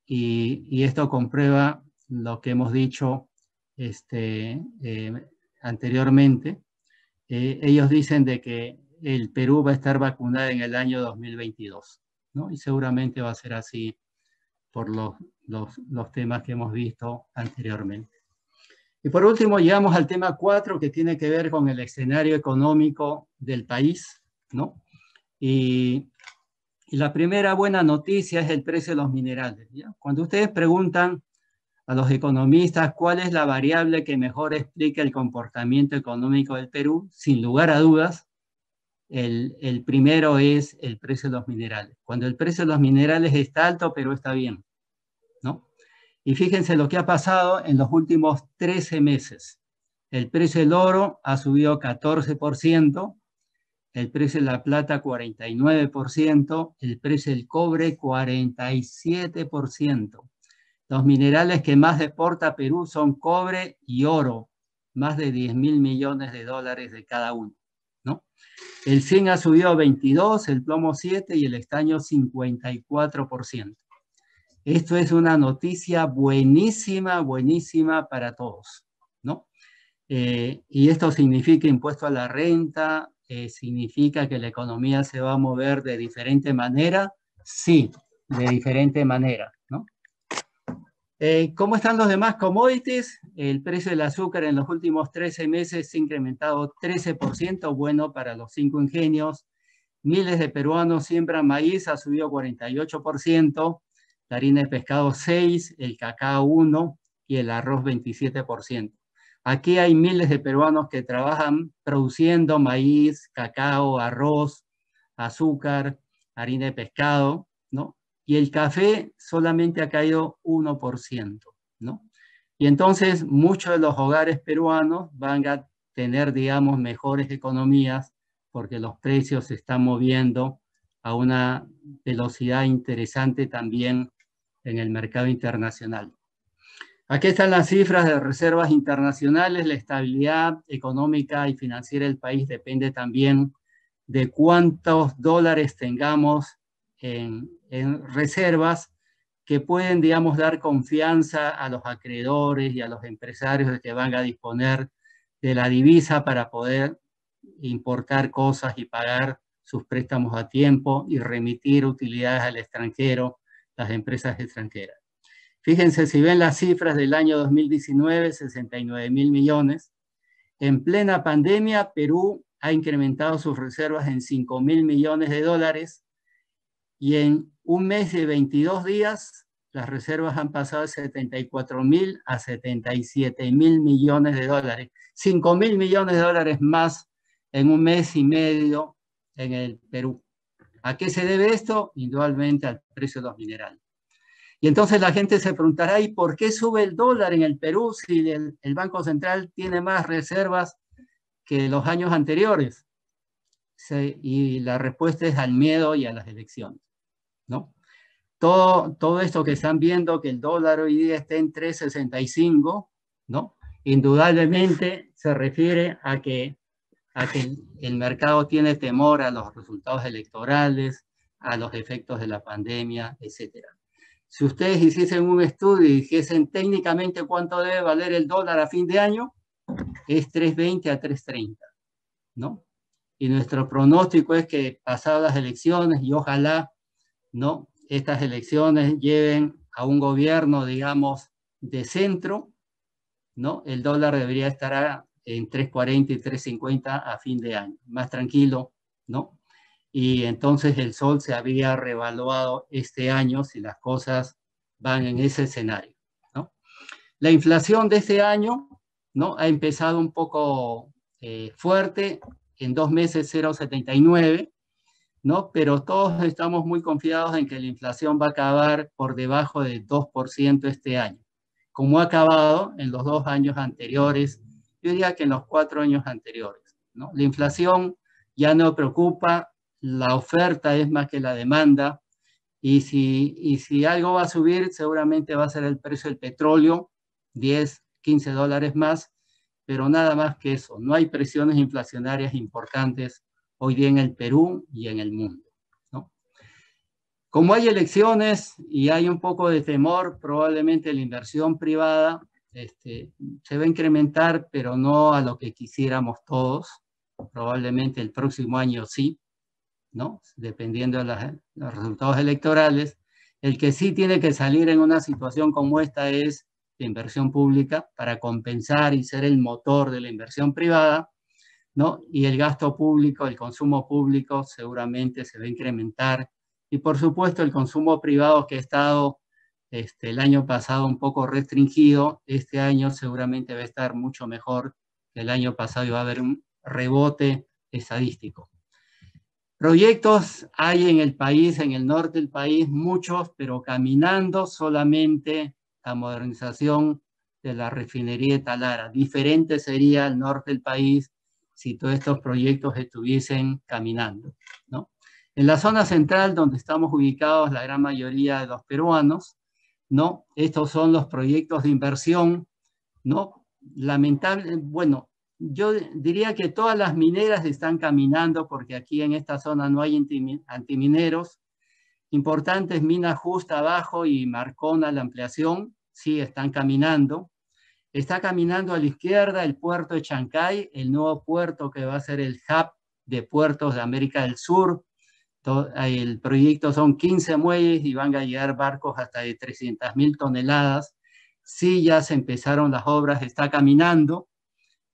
S1: y esto comprueba lo que hemos dicho anteriormente. Ellos dicen de que el Perú va a estar vacunado en el año 2022, ¿no? Y seguramente va a ser así por los temas que hemos visto anteriormente. Y por último, llegamos al tema 4, que tiene que ver con el escenario económico del país, ¿no? Y la primera buena noticia es el precio de los minerales, ¿ya? Cuando ustedes preguntan a los economistas cuál es la variable que mejor explica el comportamiento económico del Perú, sin lugar a dudas, el primero es el precio de los minerales. Cuando el precio de los minerales está alto, Perú está bien, ¿no? Y fíjense lo que ha pasado en los últimos 13 meses. El precio del oro ha subido 14%, el precio de la plata 49%, el precio del cobre 47%. Los minerales que más exporta Perú son cobre y oro, más de 10.000 millones de dólares de cada uno, ¿no? El zinc ha subido 22%, el plomo 7% y el estaño 54%. Esto es una noticia buenísima, buenísima para todos, ¿no? Y esto significa impuesto a la renta, significa que la economía se va a mover de diferente manera. Sí, de diferente manera, ¿no? ¿Cómo están los demás commodities? El precio del azúcar en los últimos 13 meses se ha incrementado 13%, bueno para los 5 ingenios. Miles de peruanos siembran maíz, ha subido 48%, la harina de pescado 6%, el cacao 1% y el arroz 27%. Aquí hay miles de peruanos que trabajan produciendo maíz, cacao, arroz, azúcar, harina de pescado, ¿no? Y el café solamente ha caído 1%, ¿no? Y entonces muchos de los hogares peruanos van a tener, digamos, mejores economías porque los precios se están moviendo a una velocidad interesante también en el mercado internacional. Aquí están las cifras de reservas internacionales. La estabilidad económica y financiera del país depende también de cuántos dólares tengamos en reservas que pueden, digamos, dar confianza a los acreedores y a los empresarios de que van a disponer de la divisa para poder importar cosas y pagar sus préstamos a tiempo y remitir utilidades al extranjero, las empresas extranjeras. Fíjense, si ven las cifras del año 2019, 69.000 millones. En plena pandemia, Perú ha incrementado sus reservas en 5.000 millones de dólares y en un mes de 22 días, las reservas han pasado de 74.000 a 77.000 millones de dólares. 5.000 millones de dólares más en un mes y medio en el Perú. ¿A qué se debe esto? Indudablemente al precio de los minerales. Y entonces la gente se preguntará, ¿y por qué sube el dólar en el Perú si el Banco Central tiene más reservas que los años anteriores? Y la respuesta es al miedo y a las elecciones, ¿no? todo esto que están viendo, que el dólar hoy día está en 3.65, ¿no? Indudablemente se refiere a que el mercado tiene temor a los resultados electorales, a los efectos de la pandemia, etc. Si ustedes hiciesen un estudio y dijesen técnicamente cuánto debe valer el dólar a fin de año, es 3.20 a 3.30, ¿no? Y nuestro pronóstico es que pasadas las elecciones, y ojalá, ¿no?, estas elecciones lleven a un gobierno, digamos, de centro, ¿no? El dólar debería estar en 3.40 y 3.50 a fin de año, más tranquilo, ¿no? Y entonces el sol se había revaluado este año si las cosas van en ese escenario, ¿no? La inflación de este año, ¿no?, ha empezado un poco fuerte, en 2 meses 0.79, ¿no? Pero todos estamos muy confiados en que la inflación va a acabar por debajo del 2% este año, como ha acabado en los 2 años anteriores, yo diría que en los 4 años anteriores, ¿no? La inflación ya no preocupa, la oferta es más que la demanda, y si algo va a subir, seguramente va a ser el precio del petróleo, 10, 15 dólares más, pero nada más que eso. No hay presiones inflacionarias importantes hoy día en el Perú y en el mundo, ¿no? Como hay elecciones y hay un poco de temor, probablemente la inversión privada se va a incrementar, pero no a lo que quisiéramos todos. Probablemente el próximo año sí, ¿no?, dependiendo de los resultados electorales. El que sí tiene que salir en una situación como esta es la inversión pública para compensar y ser el motor de la inversión privada, ¿no? Y el gasto público, el consumo público seguramente se va a incrementar. Y por supuesto el consumo privado, que ha estado el año pasado un poco restringido, este año seguramente va a estar mucho mejor que el año pasado y va a haber un rebote estadístico. Proyectos hay en el país, en el norte del país, muchos, pero caminando solamente la modernización de la refinería de Talara. Diferente sería el norte del país si todos estos proyectos estuviesen caminando, ¿no? En la zona central, donde estamos ubicados la gran mayoría de los peruanos, ¿no?, estos son los proyectos de inversión, ¿no? Lamentable, bueno, yo diría que todas las mineras están caminando, porque aquí en esta zona no hay antimineros. Importantes, Mina Justa abajo y Marcona, la ampliación, sí están caminando. Está caminando a la izquierda el puerto de Chancay, el nuevo puerto que va a ser el hub de puertos de América del Sur. El proyecto son 15 muelles y van a llegar barcos hasta de 300.000 toneladas. Sí, ya se empezaron las obras, está caminando.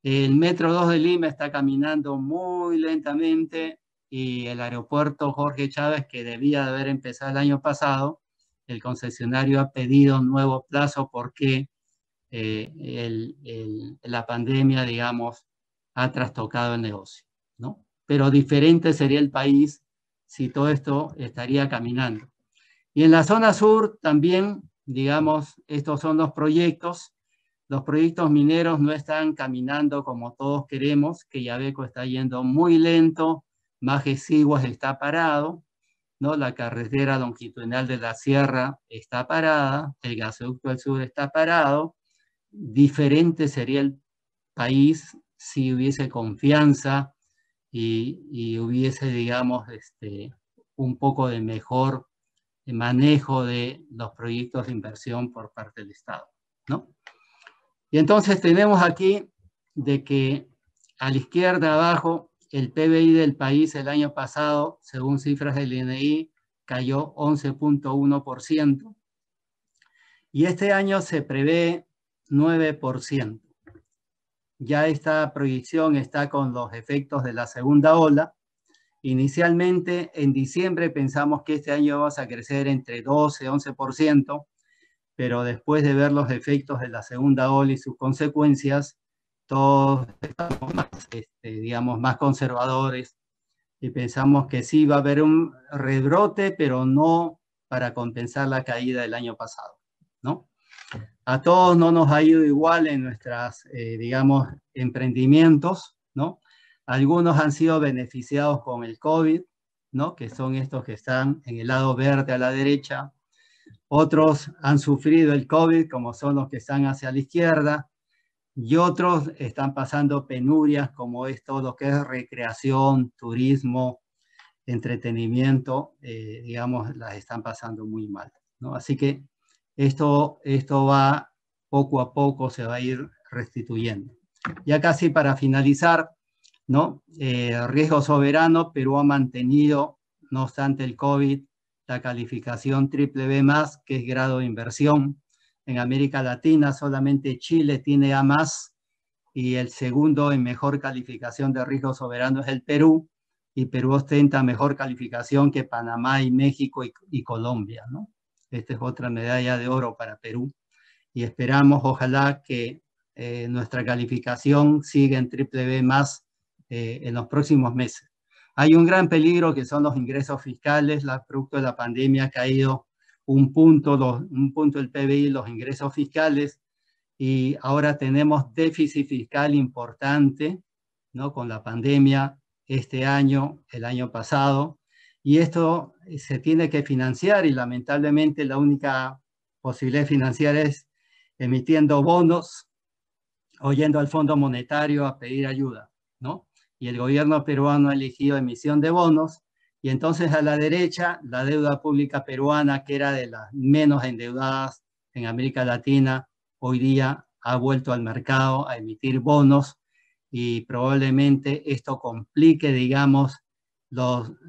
S1: El Metro 2 de Lima está caminando muy lentamente, y el aeropuerto Jorge Chávez, que debía de haber empezado el año pasado, el concesionario ha pedido un nuevo plazo porque la pandemia, digamos, ha trastocado el negocio, ¿no? Pero diferente sería el país si todo esto estaría caminando. Y en la zona sur también, digamos, estos son los proyectos. Los proyectos mineros no están caminando como todos queremos, que Quellaveco está yendo muy lento, Majes-Ciguas está parado, ¿no? La carretera longitudinal de la sierra está parada, el gasoducto del sur está parado. Diferente sería el país si hubiese confianza y hubiese, digamos, un poco de mejor manejo de los proyectos de inversión por parte del Estado, ¿no? Y entonces tenemos aquí de que a la izquierda abajo el PBI del país el año pasado, según cifras del INEI, cayó 11.1%, y este año se prevé 9%. Ya esta proyección está con los efectos de la segunda ola. Inicialmente, en diciembre, pensamos que este año vamos a crecer entre 12 y 11%, pero después de ver los efectos de la segunda ola y sus consecuencias, todos estamos más, digamos, más conservadores, y pensamos que sí va a haber un rebrote, pero no para compensar la caída del año pasado, ¿no? A todos no nos ha ido igual en nuestras, digamos, emprendimientos, ¿no? Algunos han sido beneficiados con el COVID, ¿no?, que son estos que están en el lado verde a la derecha. otros han sufrido el COVID, como son los que están hacia la izquierda, y otros están pasando penurias, como es todo lo que es recreación, turismo, entretenimiento, digamos, las están pasando muy mal, ¿no? Así que esto va poco a poco, se va a ir restituyendo. Ya casi para finalizar, ¿no? Riesgo soberano, Perú ha mantenido, no obstante el COVID, la calificación BBB+, que es grado de inversión. En América Latina solamente Chile tiene A+, y el segundo en mejor calificación de riesgo soberano es el Perú, y Perú ostenta mejor calificación que Panamá y México y Colombia, ¿no? Esta es otra medalla de oro para Perú, y esperamos, ojalá, que nuestra calificación siga en BBB+, en los próximos meses. Hay un gran peligro que son los ingresos fiscales. Producto de la pandemia ha caído un punto el PBI, los ingresos fiscales, y ahora tenemos déficit fiscal importante, ¿no? Con la pandemia este año, el año pasado, y esto se tiene que financiar, y lamentablemente la única posibilidad de financiar es emitiendo bonos o yendo al Fondo Monetario a pedir ayuda, ¿no? Y el gobierno peruano ha elegido emisión de bonos, y entonces a la derecha, la deuda pública peruana, que era de las menos endeudadas en América Latina, hoy día ha vuelto al mercado a emitir bonos, y probablemente esto complique, digamos,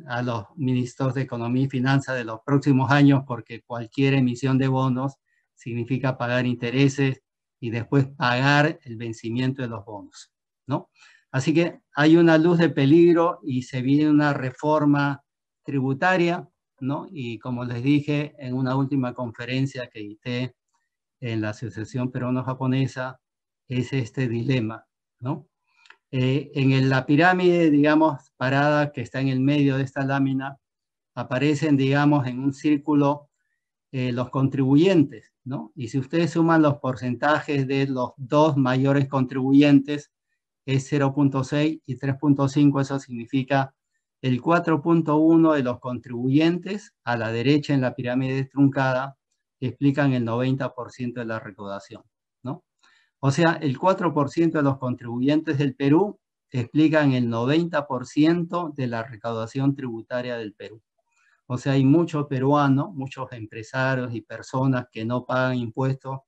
S1: a los ministros de Economía y Finanzas de los próximos años, porque cualquier emisión de bonos significa pagar intereses y después pagar el vencimiento de los bonos, ¿no? Así que hay una luz de peligro y se viene una reforma tributaria, ¿no? Y como les dije en una última conferencia que dicté en la Asociación Peruano-Japonesa, es este dilema, ¿no? En la pirámide, digamos, parada que está en el medio de esta lámina, aparecen, digamos, en un círculo los contribuyentes, ¿no? Y si ustedes suman los porcentajes de los dos mayores contribuyentes, es 0.6 y 3.5, eso significa el 4.1 de los contribuyentes a la derecha en la pirámide truncada explican el 90% de la recaudación, ¿no? O sea, el 4% de los contribuyentes del Perú explican el 90% de la recaudación tributaria del Perú. O sea, hay muchos peruanos, muchos empresarios y personas que no pagan impuestos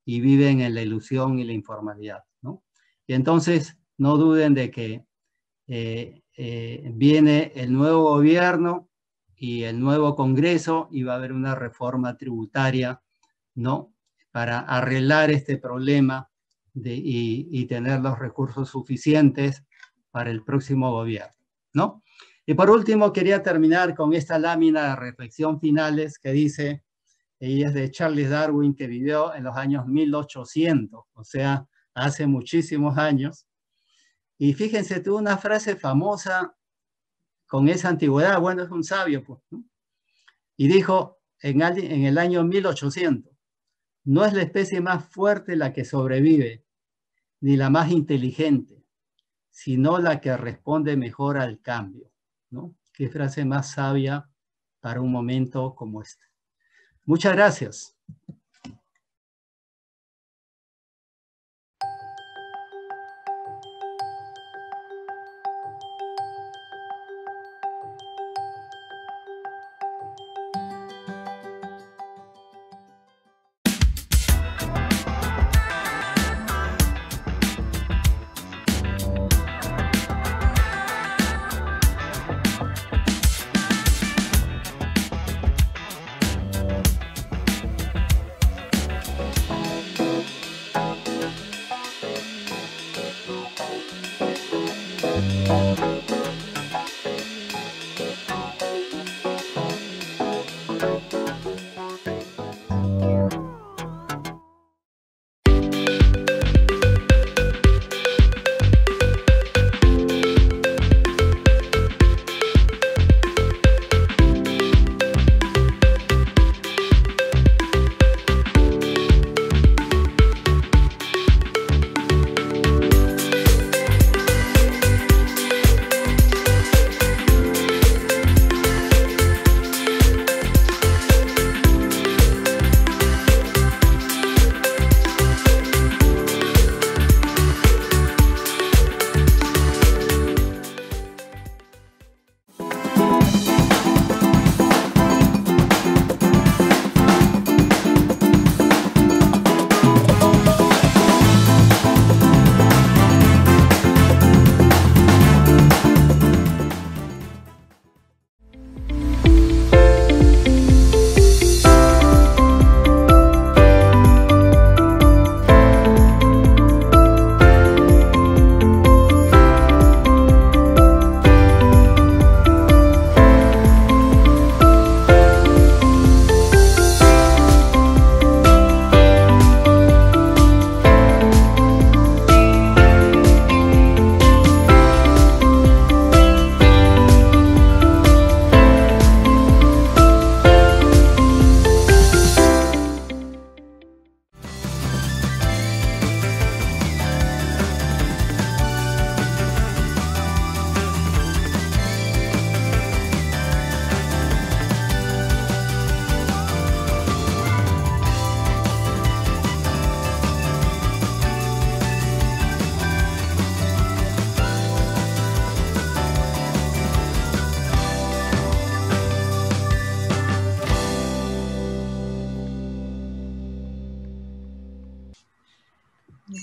S1: y viven en la ilusión y la informalidad, ¿no? Y entonces, no duden de que viene el nuevo gobierno y el nuevo Congreso y va a haber una reforma tributaria, ¿no? Para arreglar este problema y tener los recursos suficientes para el próximo gobierno, ¿no? Y por último, quería terminar con esta lámina de reflexión finales que dice, y es de Charles Darwin, que vivió en los años 1800, o sea, hace muchísimos años. Y fíjense, tuvo una frase famosa con esa antigüedad, bueno, es un sabio, pues, ¿no? Y dijo en el año 1800, no es la especie más fuerte la que sobrevive, ni la más inteligente, sino la que responde mejor al cambio, ¿no? Qué frase más sabia para un momento como este. Muchas gracias.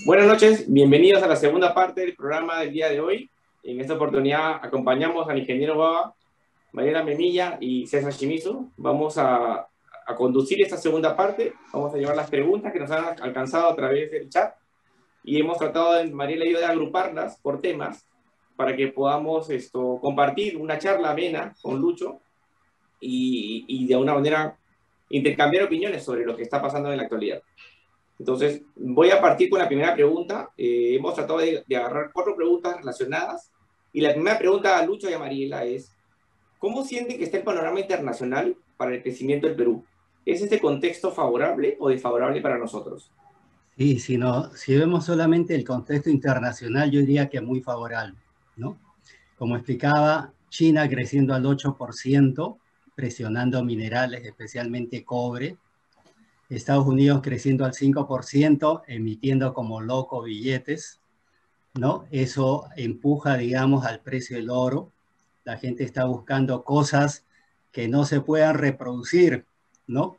S2: Buenas noches, bienvenidos a la segunda parte del programa del día de hoy. En esta oportunidad acompañamos al ingeniero Baba, Mariela Memilla y César Shimizu. Vamos a conducir esta segunda parte, vamos a llevar las preguntas que nos han alcanzado a través del chat y hemos tratado, Mariela y yo, de agruparlas por temas para que podamos compartir una charla amena con Lucho y de alguna manera intercambiar opiniones sobre lo que está pasando en la actualidad. Entonces, voy a partir con la primera pregunta. Hemos tratado de agarrar 4 preguntas relacionadas. Y la primera pregunta a Lucho y a Mariela es, ¿cómo sienten que está el panorama internacional para el crecimiento del Perú? ¿Es este contexto favorable o desfavorable para nosotros?
S1: Sí, si vemos solamente el contexto internacional, yo diría que muy favorable, ¿no? Como explicaba, China creciendo al 8%, presionando minerales, especialmente cobre. Estados Unidos creciendo al 5%, emitiendo como loco billetes, ¿no? Eso empuja, digamos, al precio del oro. La gente está buscando cosas que no se puedan reproducir, ¿no?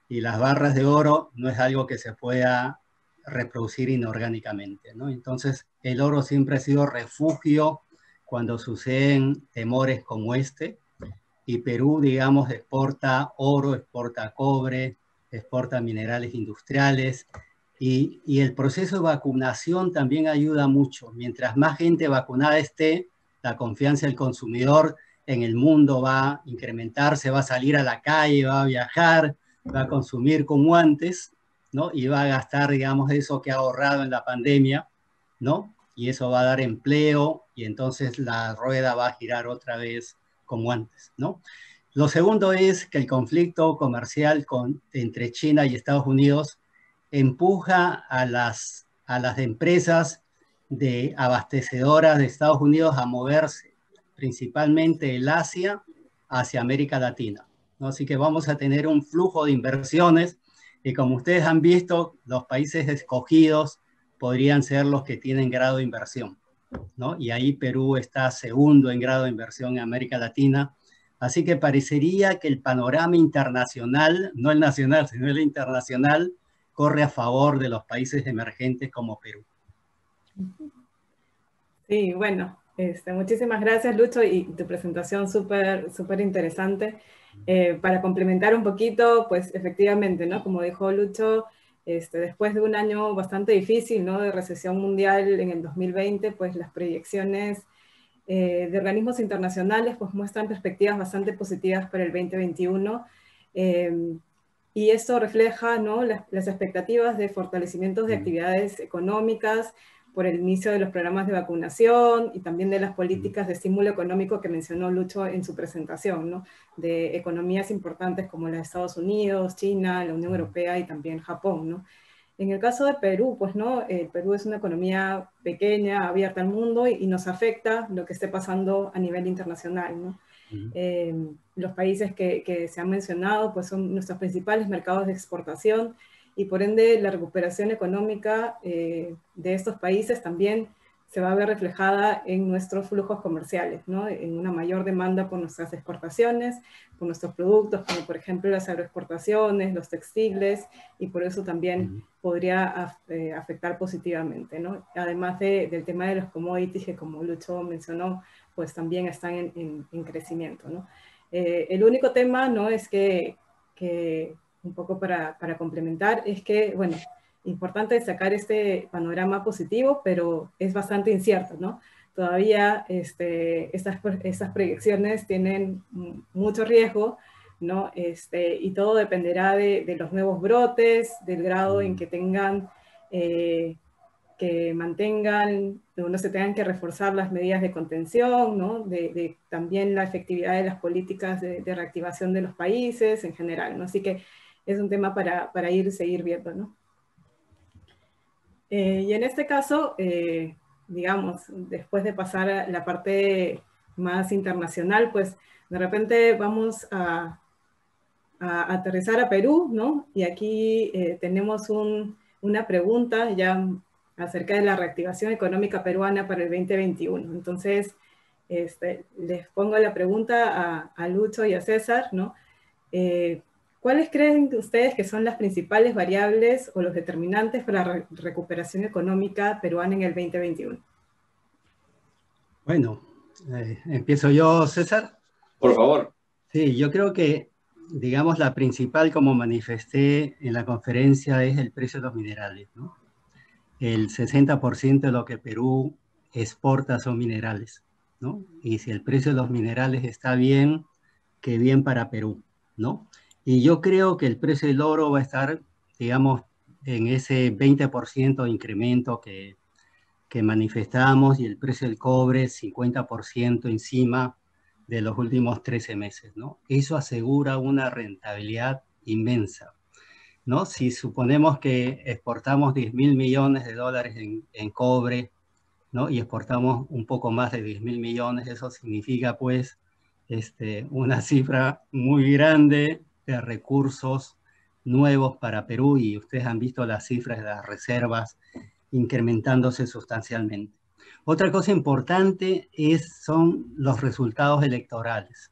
S1: Y las barras de oro no es algo que se pueda reproducir inorgánicamente, ¿no? Entonces, el oro siempre ha sido refugio cuando suceden temores como este, y Perú, digamos, exporta oro, exporta cobre, exporta minerales industriales, y el proceso de vacunación también ayuda mucho. Mientras más gente vacunada esté, la confianza del consumidor en el mundo va a incrementarse, va a salir a la calle, va a viajar, va a consumir como antes, ¿no? Y va a gastar, digamos, eso que ha ahorrado en la pandemia, ¿no? Y eso va a dar empleo y entonces la rueda va a girar otra vez como antes, ¿no? Lo segundo es que el conflicto comercial entre China y Estados Unidos empuja a las empresas de abastecedoras de Estados Unidos a moverse principalmente del Asia hacia América Latina, ¿no? Así que vamos a tener un flujo de inversiones y como ustedes han visto, los países escogidos podrían ser los que tienen grado de inversión, ¿no? Y ahí Perú está segundo en grado de inversión en América Latina. Así que parecería que el panorama internacional, no el nacional, sino el internacional, corre a favor de los países emergentes como Perú.
S3: Sí, bueno, muchísimas gracias, Lucho, y tu presentación súper interesante. Para complementar un poquito, pues efectivamente, ¿no? Como dijo Lucho, después de un año bastante difícil, ¿no? De recesión mundial en el 2020, pues las proyecciones de organismos internacionales pues muestran perspectivas bastante positivas para el 2021. Y esto refleja, ¿no? las expectativas de fortalecimientos de actividades económicas por el inicio de los programas de vacunación y también de las políticas de estímulo económico que mencionó Lucho en su presentación, ¿no? De economías importantes como las de Estados Unidos, China, la Unión Europea y también Japón, ¿no? En el caso de Perú, pues no, Perú es una economía pequeña, abierta al mundo y nos afecta lo que esté pasando a nivel internacional, ¿no? Los países que se han mencionado pues son nuestros principales mercados de exportación y por ende la recuperación económica de estos países también se va a ver reflejada en nuestros flujos comerciales, ¿no? En una mayor demanda por nuestras exportaciones, por nuestros productos, como por ejemplo las agroexportaciones, los textiles, y por eso también podría afectar positivamente, ¿no? Además del tema de los commodities, que como Lucho mencionó, pues también están en crecimiento, ¿no? El único tema, ¿no? Es que un poco para complementar, es que, bueno, importante destacar este panorama positivo, pero es bastante incierto, ¿no? Todavía estas proyecciones tienen mucho riesgo, ¿no? Y todo dependerá de los nuevos brotes, del grado en que tengan, que mantengan, no se tengan que reforzar las medidas de contención, ¿no? De también la efectividad de las políticas de reactivación de los países en general, ¿no? Así que es un tema para seguir viendo, ¿no? Y en este caso, digamos, después de pasar a la parte más internacional, pues de repente vamos a aterrizar a Perú, ¿no? Y aquí tenemos una pregunta ya acerca de la reactivación económica peruana para el 2021. Entonces, les pongo la pregunta a Lucho y a César, ¿no? ¿cuáles creen ustedes que son las principales variables o los determinantes para la recuperación económica peruana en el 2021?
S1: Bueno, empiezo yo, César.
S2: Por favor.
S1: Sí, yo creo que, digamos, la principal, como manifesté en la conferencia, es el precio de los minerales, ¿no? El 60% de lo que Perú exporta son minerales, ¿no? Y si el precio de los minerales está bien, qué bien para Perú, ¿no? Y yo creo que el precio del oro va a estar, digamos, en ese 20% de incremento que manifestamos, y el precio del cobre 50% encima de los últimos 13 meses, ¿no? Eso asegura una rentabilidad inmensa, ¿no? Si suponemos que exportamos 10.000 millones de dólares en cobre, ¿no? Y exportamos un poco más de 10.000 millones, eso significa pues una cifra muy grande de recursos nuevos para Perú, y ustedes han visto las cifras de las reservas incrementándose sustancialmente. Otra cosa importante son los resultados electorales,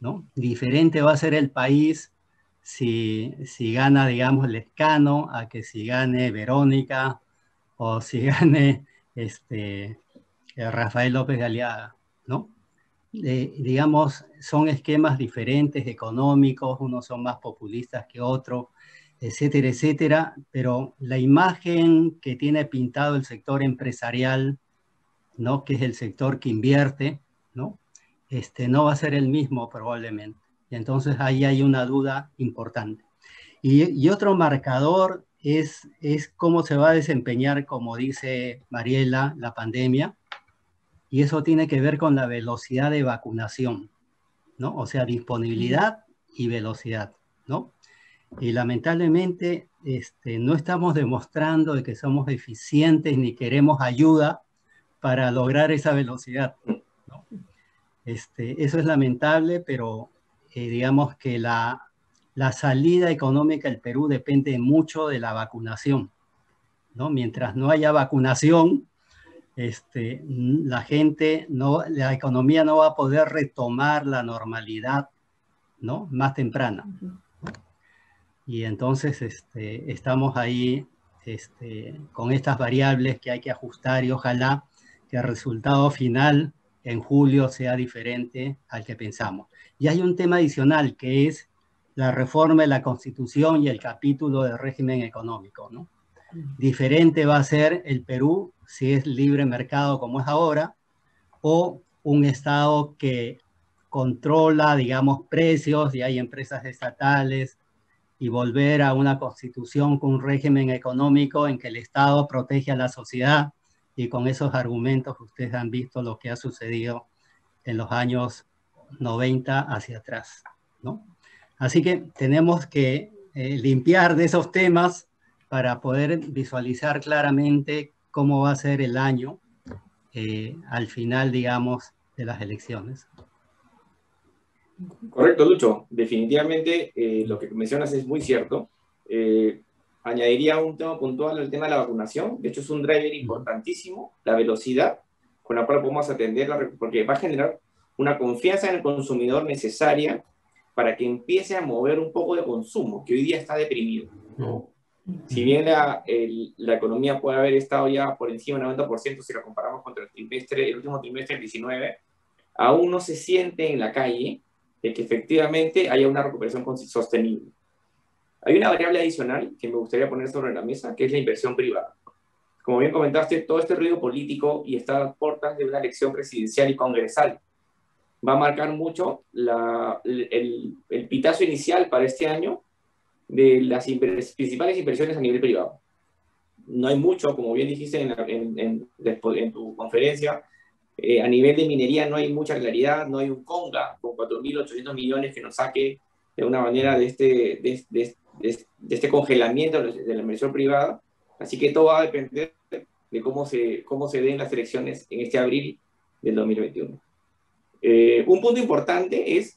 S1: ¿no? Diferente va a ser el país si gana, digamos, Lescano, a que si gane Verónica, o si gane Rafael López de Aliaga, ¿no? Digamos, son esquemas diferentes económicos, unos son más populistas que otros, etcétera, etcétera, pero la imagen que tiene pintado el sector empresarial, ¿no? Que es el sector que invierte, ¿no? No va a ser el mismo probablemente. Y entonces ahí hay una duda importante. Y otro marcador es cómo se va a desempeñar, como dice Mariela, la pandemia, y eso tiene que ver con la velocidad de vacunación, ¿no? O sea, disponibilidad y velocidad, ¿no? Y lamentablemente no estamos demostrando de que somos eficientes ni queremos ayuda para lograr esa velocidad, ¿no? Eso es lamentable, pero digamos que la salida económica del Perú depende mucho de la vacunación, ¿no? Mientras no haya vacunación, la gente, la economía no va a poder retomar la normalidad, ¿no? Más temprana. Y entonces estamos ahí con estas variables que hay que ajustar, y ojalá que el resultado final en julio sea diferente al que pensamos. Y hay un tema adicional, que es la reforma de la Constitución y el capítulo de régimen económico, ¿no? Diferente va a ser el Perú si es libre mercado como es ahora, o un Estado que controla, digamos, precios, y hay empresas estatales, y volver a una constitución con un régimen económico en que el Estado protege a la sociedad, y con esos argumentos ustedes han visto lo que ha sucedido en los años 90 hacia atrás, ¿no? Así que tenemos que limpiar de esos temas para poder visualizar claramente cómo va a ser el año al final, digamos, de las elecciones.
S2: Correcto, Lucho. Definitivamente lo que mencionas es muy cierto. Añadiría un tema puntual al tema de la vacunación. De hecho, es un driver importantísimo, la velocidad con la cual podemos atender, porque va a generar una confianza en el consumidor necesaria para que empiece a mover un poco de consumo, que hoy día está deprimido, ¿no? Si bien la economía puede haber estado ya por encima del 90% si la comparamos contra el último trimestre del 19, aún no se siente en la calle de que efectivamente haya una recuperación sostenible. Hay una variable adicional que me gustaría poner sobre la mesa, que es la inversión privada. Como bien comentaste, todo este ruido político y está a las puertas de una elección presidencial y congresal va a marcar mucho el pitazo inicial para este año de las principales inversiones a nivel privado. No hay mucho, como bien dijiste en tu conferencia, a nivel de minería no hay mucha claridad, no hay un conga con 4.800 millones que nos saque de una manera de este congelamiento de la inversión privada. Así que todo va a depender de cómo se den las elecciones en este abril del 2021. Un punto importante es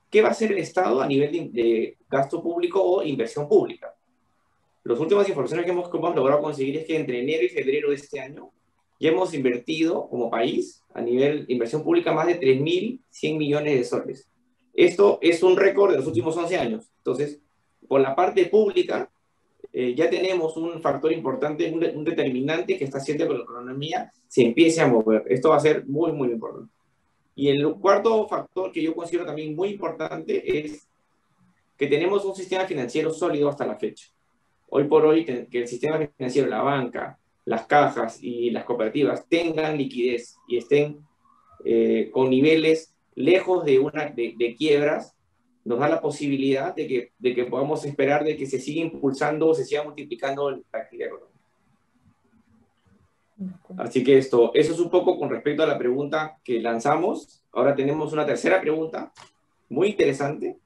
S2: qué va a hacer el Estado a nivel de gasto público o inversión pública. Las últimas informaciones que hemos logrado conseguir es que entre enero y febrero de este año ya hemos invertido como país a nivel de inversión pública más de 3.100 millones de soles. Esto es un récord de los últimos 11 años. Entonces, por la parte pública, ya tenemos un factor importante, un determinante que está haciendo que la economía se empiece a mover. Esto va a ser muy, muy importante. Y el cuarto factor que yo considero también muy importante es que tenemos un sistema financiero sólido hasta la fecha. Hoy por hoy, que el sistema financiero, la banca, las cajas y las cooperativas tengan liquidez y estén con niveles lejos de quiebras, nos da la posibilidad de que podamos esperar de que se siga impulsando o se siga multiplicando la actividad económica. Así que eso es un poco con respecto a la pregunta que lanzamos. Ahora tenemos una tercera pregunta muy interesante,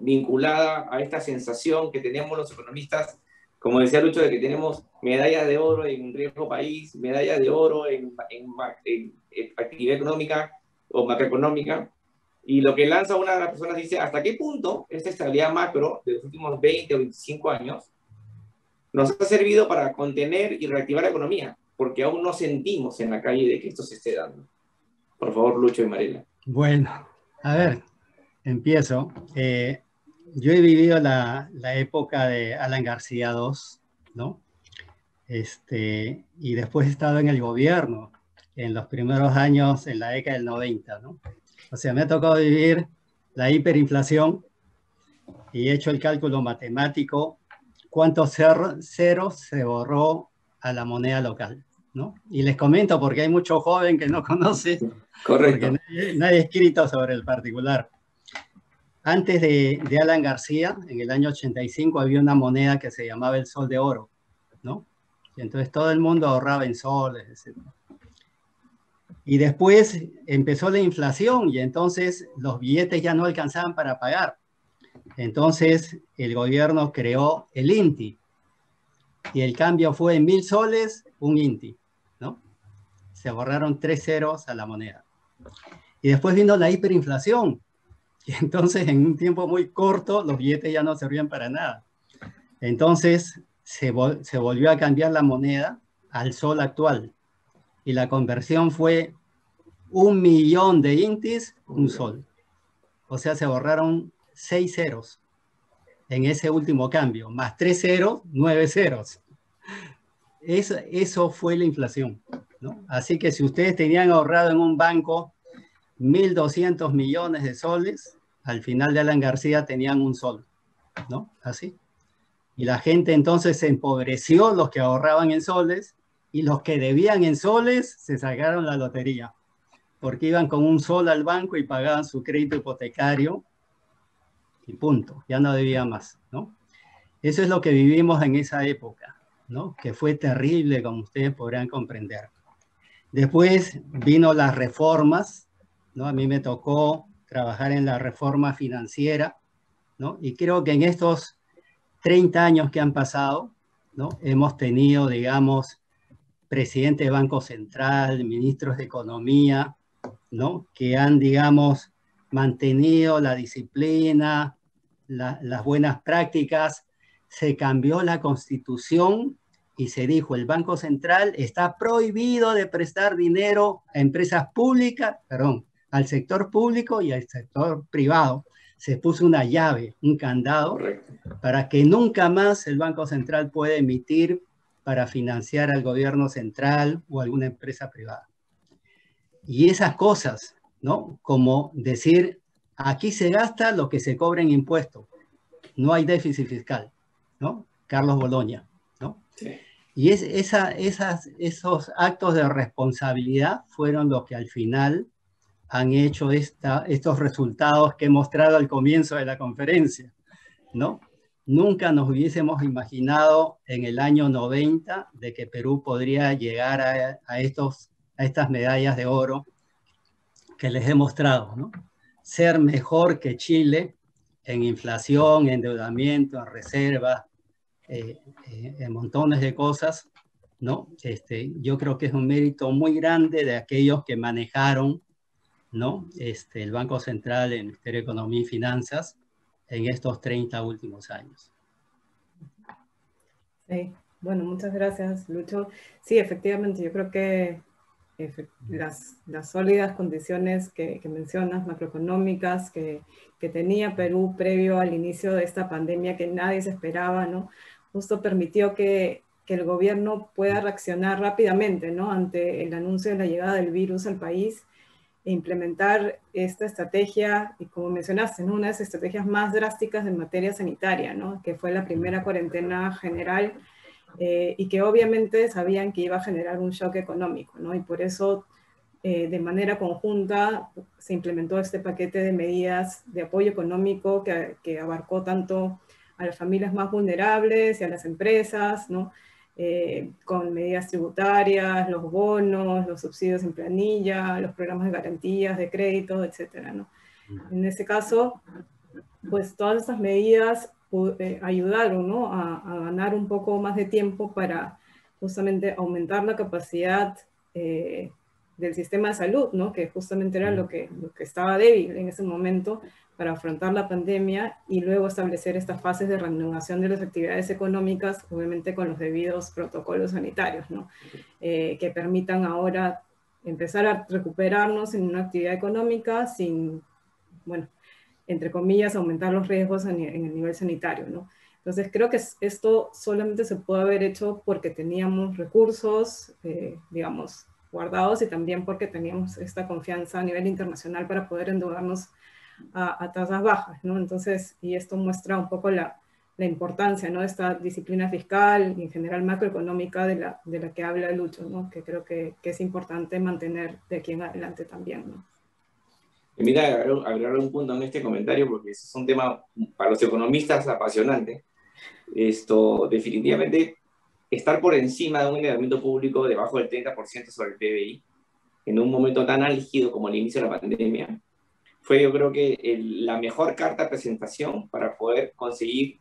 S2: vinculada a esta sensación que tenemos los economistas, como decía Lucho, de que tenemos medalla de oro en riesgo país, medalla de oro en actividad económica o macroeconómica. Y lo que lanza una de las personas dice, ¿hasta qué punto esta estabilidad macro de los últimos 20 o 25 años nos ha servido para contener y reactivar la economía? Porque aún no sentimos en la calle de que esto se esté dando. Por favor, Lucho y Mariela.
S1: Bueno, a ver, empiezo. Yo he vivido la época de Alan García II, ¿no? Y después he estado en el gobierno en los primeros años, en la década del 90, ¿no? O sea, me ha tocado vivir la hiperinflación y he hecho el cálculo matemático, cuántos ceros se borró a la moneda local, ¿no? Y les comento porque hay mucho joven que no conoce,
S2: correcto,
S1: porque nadie ha escrito sobre el particular. Antes de Alan García, en el año 85, había una moneda que se llamaba el sol de oro, ¿no? Y entonces todo el mundo ahorraba en soles, etc. Y después empezó la inflación y entonces los billetes ya no alcanzaban para pagar. Entonces el gobierno creó el INTI y el cambio fue en 1.000 soles, un INTI, ¿no? Se borraron 3 ceros a la moneda. Y después vino la hiperinflación. Y entonces en un tiempo muy corto los billetes ya no servían para nada. Entonces se volvió a cambiar la moneda al sol actual. Y la conversión fue 1.000.000 de INTIs, un sol. O sea, se borraron 6 ceros en ese último cambio, más 3 ceros, 9 ceros. Eso fue la inflación, ¿no? Así que si ustedes tenían ahorrado en un banco 1.200 millones de soles, al final de Alan García tenían un sol, ¿no? Así. Y la gente entonces se empobreció, los que ahorraban en soles, y los que debían en soles se sacaron la lotería, porque iban con un sol al banco y pagaban su crédito hipotecario, y punto, ya no debía más, ¿no? Eso es lo que vivimos en esa época, ¿no? Que fue terrible, como ustedes podrán comprender. Después vino las reformas, ¿no? A mí me tocó trabajar en la reforma financiera, ¿no? Y creo que en estos 30 años que han pasado, ¿no? Hemos tenido, digamos, presidente de Banco Central, ministros de Economía, ¿no? Que han, digamos, mantenido la disciplina, las buenas prácticas. Se cambió la Constitución y se dijo, el Banco Central está prohibido de prestar dinero a empresas públicas, perdón, al sector público y al sector privado. Se puso una llave, un candado, correcto, para que nunca más el Banco Central pueda emitir para financiar al gobierno central o alguna empresa privada. Y esas cosas, ¿no? Como decir, aquí se gasta lo que se cobra en impuestos, no hay déficit fiscal, ¿no? Carlos Boloña, ¿no? Sí. Y esos actos de responsabilidad fueron los que al final han hecho estos resultados que he mostrado al comienzo de la conferencia, ¿no? Nunca nos hubiésemos imaginado en el año 90 de que Perú podría llegar a estas medallas de oro que les he mostrado, ¿no? Ser mejor que Chile en inflación, endeudamiento, en reservas, en montones de cosas, ¿no? Yo creo que es un mérito muy grande de aquellos que manejaron, ¿no? El Banco Central, el Ministerio de Economía y Finanzas, en estos 30 últimos años.
S3: Sí, bueno, muchas gracias, Lucho. Sí, efectivamente, yo creo que las sólidas condiciones que mencionas, macroeconómicas, que tenía Perú previo al inicio de esta pandemia que nadie se esperaba, ¿no? Justo permitió que el gobierno pueda reaccionar rápidamente, ¿no? Ante el anuncio de la llegada del virus al país e implementar esta estrategia, y como mencionaste, ¿no? Una de las estrategias más drásticas en materia sanitaria, ¿no? Que fue la primera cuarentena general, y que obviamente sabían que iba a generar un shock económico, ¿no? Y por eso, de manera conjunta, se implementó este paquete de medidas de apoyo económico que abarcó tanto a las familias más vulnerables y a las empresas, ¿no? Con medidas tributarias, los bonos, los subsidios en planilla, los programas de garantías de crédito, etcétera, ¿no? En ese caso, pues todas estas medidas ayudaron, ¿no? a ganar un poco más de tiempo para justamente aumentar la capacidad del sistema de salud, ¿no? Que justamente era lo que estaba débil en ese momento para afrontar la pandemia, y luego establecer estas fases de reanudación de las actividades económicas, obviamente con los debidos protocolos sanitarios, ¿no? Que permitan ahora empezar a recuperarnos en una actividad económica sin, bueno, entre comillas, aumentar los riesgos en el nivel sanitario, ¿no? Entonces creo que esto solamente se puede haber hecho porque teníamos recursos, digamos, guardados, y también porque teníamos esta confianza a nivel internacional para poder endeudarnos a tasas bajas, ¿no? Entonces, y esto muestra un poco la importancia, ¿no? De esta disciplina fiscal y en general macroeconómica de la que habla Lucho, ¿no? Que creo que es importante mantener de aquí en adelante también, ¿no?
S2: Mira, agregar un punto en este comentario, porque es un tema para los economistas apasionante. Definitivamente, estar por encima de un endeudamiento público debajo del 30% sobre el PBI, en un momento tan álgido como el inicio de la pandemia, fue, yo creo que la mejor carta de presentación para poder conseguir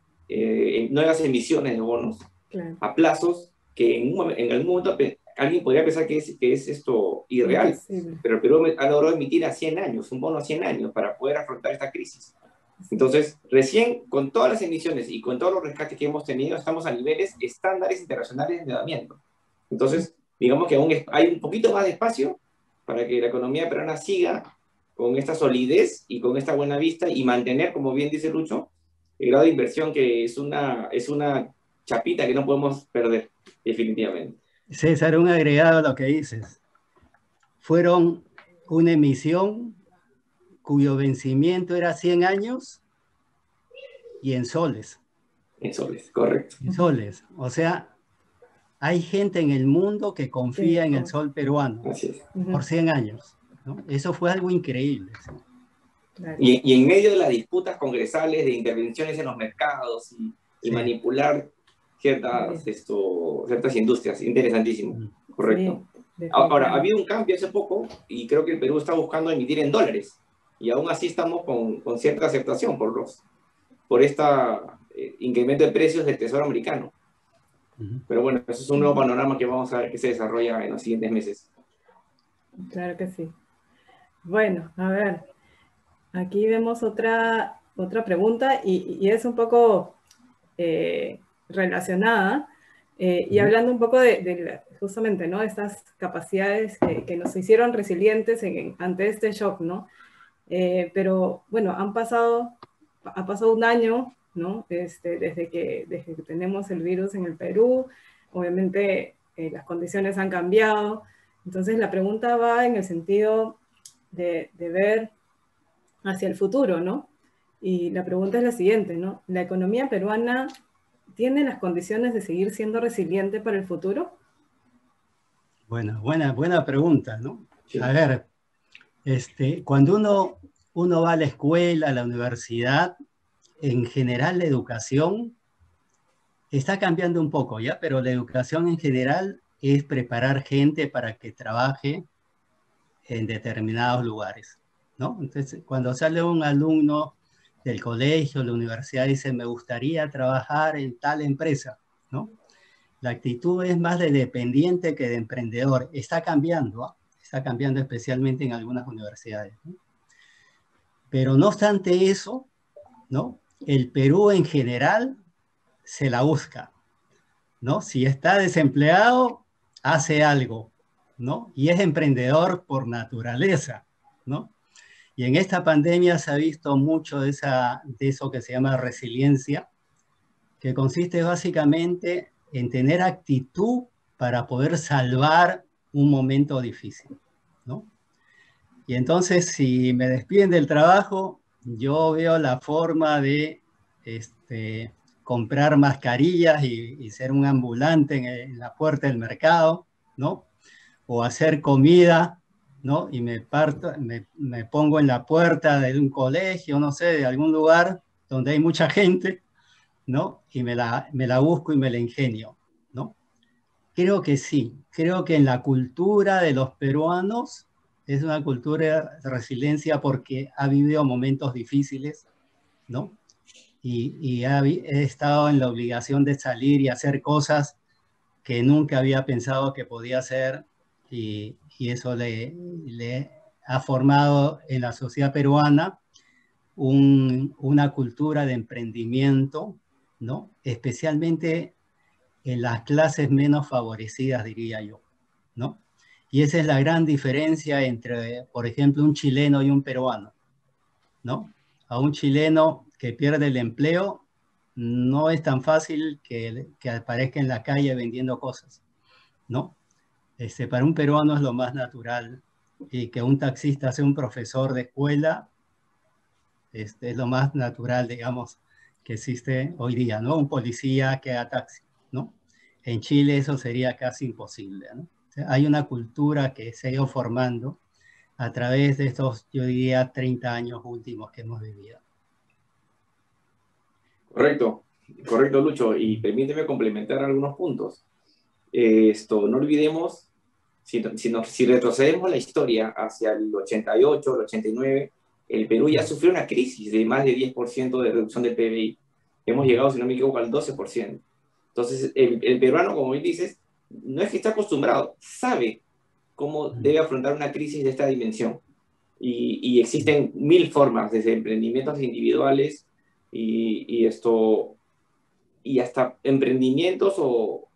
S2: nuevas emisiones de bonos, claro, a plazos que en algún momento alguien podría pensar que es esto irreal, pero el Perú ha logrado emitir a 100 años, un bono a 100 años para poder afrontar esta crisis. Entonces, recién con todas las emisiones y con todos los rescates que hemos tenido, estamos a niveles estándares internacionales de endeudamiento. Entonces, digamos que aún hay un poquito más de espacio para que la economía peruana siga con esta solidez y con esta buena vista, y mantener, como bien dice Lucho, el grado de inversión, que es una chapita que no podemos perder, definitivamente.
S1: César, un agregado a lo que dices. Fueron una emisión cuyo vencimiento era 100 años y en soles.
S2: En soles, correcto.
S1: En soles. O sea, hay gente en el mundo que confía en el sol peruano.
S2: Así es.
S1: Por 100 años, ¿no? Eso fue algo increíble. ¿Sí?
S2: Claro. Y en medio de las disputas congresales de intervenciones en los mercados y manipular ciertas industrias, interesantísimo, correcto. Sí, ahora, ha habido un cambio hace poco, y creo que el Perú está buscando emitir en dólares, y aún así estamos con cierta aceptación por este incremento de precios del Tesoro americano. Pero bueno, eso es un nuevo panorama que vamos a ver que se desarrolla en los siguientes meses.
S3: Claro que sí. Bueno, a ver, aquí vemos otra pregunta, y es un poco relacionada, y hablando un poco de justamente, ¿no? Estas capacidades que nos hicieron resilientes ante este shock, ¿no? Pero bueno, ha pasado un año, ¿no? Desde que tenemos el virus en el Perú. Obviamente las condiciones han cambiado. Entonces la pregunta va en el sentido de ver hacia el futuro, ¿no? Y la pregunta es la siguiente, ¿no? ¿La economía peruana tiene las condiciones de seguir siendo resiliente para el futuro?
S1: Buena pregunta, ¿no? Sí. A ver, cuando uno va a la escuela, a la universidad, en general la educación está cambiando un poco, ¿ya? Pero la educación en general es preparar gente para que trabaje en determinados lugares, ¿no? Entonces, cuando sale un alumno del colegio, la universidad, dice, me gustaría trabajar en tal empresa, ¿no? La actitud es más de dependiente que de emprendedor. Está cambiando, ¿eh? Está cambiando especialmente en algunas universidades, ¿no? Pero no obstante eso, ¿no? El Perú en general se la busca, ¿no? Si está desempleado, hace algo, ¿no? Y es emprendedor por naturaleza, ¿no? Y en esta pandemia se ha visto mucho de eso que se llama resiliencia, que consiste básicamente en tener actitud para poder salvar un momento difícil, ¿no? Y entonces, si me despiden del trabajo, yo veo la forma de comprar mascarillas y ser un ambulante en la puerta del mercado, ¿no? O hacer comida, ¿no? Y me pongo en la puerta de un colegio, no sé, de algún lugar donde hay mucha gente, ¿no? Y me la busco y me la ingenio, ¿no? Creo que sí, creo que en la cultura de los peruanos es una cultura de resiliencia porque ha vivido momentos difíciles, ¿no? Y he estado en la obligación de salir y hacer cosas que nunca había pensado que podía hacer y eso le ha formado en la sociedad peruana una cultura de emprendimiento, ¿no? Especialmente en las clases menos favorecidas, diría yo, ¿no? Y esa es la gran diferencia entre, por ejemplo, un chileno y un peruano, ¿no? A un chileno que pierde el empleo no es tan fácil que aparezca en la calle vendiendo cosas, ¿no? Para un peruano es lo más natural y que un taxista sea un profesor de escuela es lo más natural, digamos, que existe hoy día, ¿no? Un policía que haga taxi, ¿no? En Chile eso sería casi imposible, ¿no? O sea, hay una cultura que se ha ido formando a través de estos, yo diría, 30 años últimos que hemos vivido.
S2: Correcto, correcto, Lucho. Y permíteme complementar algunos puntos. No olvidemos, si retrocedemos la historia hacia el 88, el 89, el Perú ya sufrió una crisis de más de 10% de reducción del PBI. Hemos llegado, si no me equivoco, al 12%. Entonces, el peruano, como bien dices, no es que está acostumbrado, sabe cómo debe afrontar una crisis de esta dimensión. Y existen 1000 formas, desde emprendimientos individuales y hasta emprendimientos o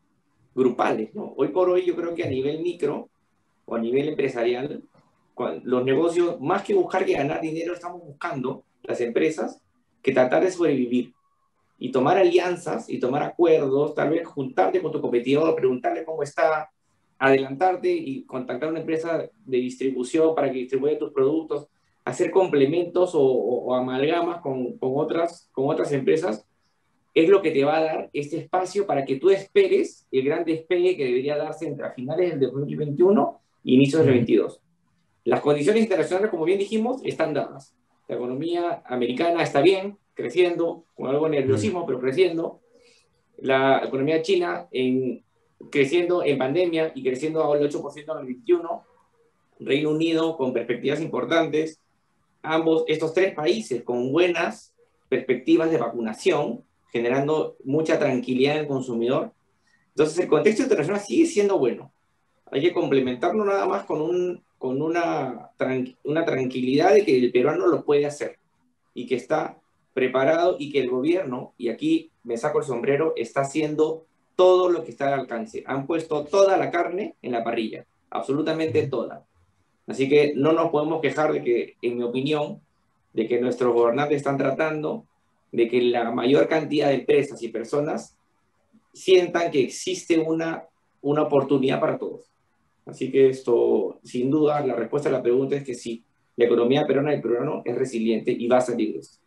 S2: grupales, ¿no? Hoy por hoy yo creo que a nivel micro o a nivel empresarial, los negocios, más que buscar que ganar dinero, estamos buscando, las empresas, que tratar de sobrevivir y tomar alianzas y tomar acuerdos, tal vez juntarte con tu competidor, preguntarle cómo está, adelantarte y contactar a una empresa de distribución para que distribuya tus productos, hacer complementos o amalgamas con otras empresas, es lo que te va a dar este espacio para que tú esperes el gran despegue que debería darse entre finales del 2021 e inicios del 2022. Las condiciones internacionales, como bien dijimos, están dadas. La economía americana está bien, creciendo, con algo de nerviosismo, pero creciendo. La economía china creciendo en pandemia y creciendo al 8% en el 21. Reino Unido con perspectivas importantes. Estos tres países con buenas perspectivas de vacunación, generando mucha tranquilidad en el consumidor. Entonces el contexto internacional sigue siendo bueno. Hay que complementarlo nada más con una tranquilidad de que el peruano lo puede hacer y que está preparado y que el gobierno, y aquí me saco el sombrero, está haciendo todo lo que está al alcance. Han puesto toda la carne en la parrilla, absolutamente toda. Así que no nos podemos quejar de que, en mi opinión, de que nuestros gobernantes están tratando de que la mayor cantidad de empresas y personas sientan que existe una oportunidad para todos. Así que sin duda, la respuesta a la pregunta es que sí, la economía peruana y peruano es resiliente y va a salir de esto.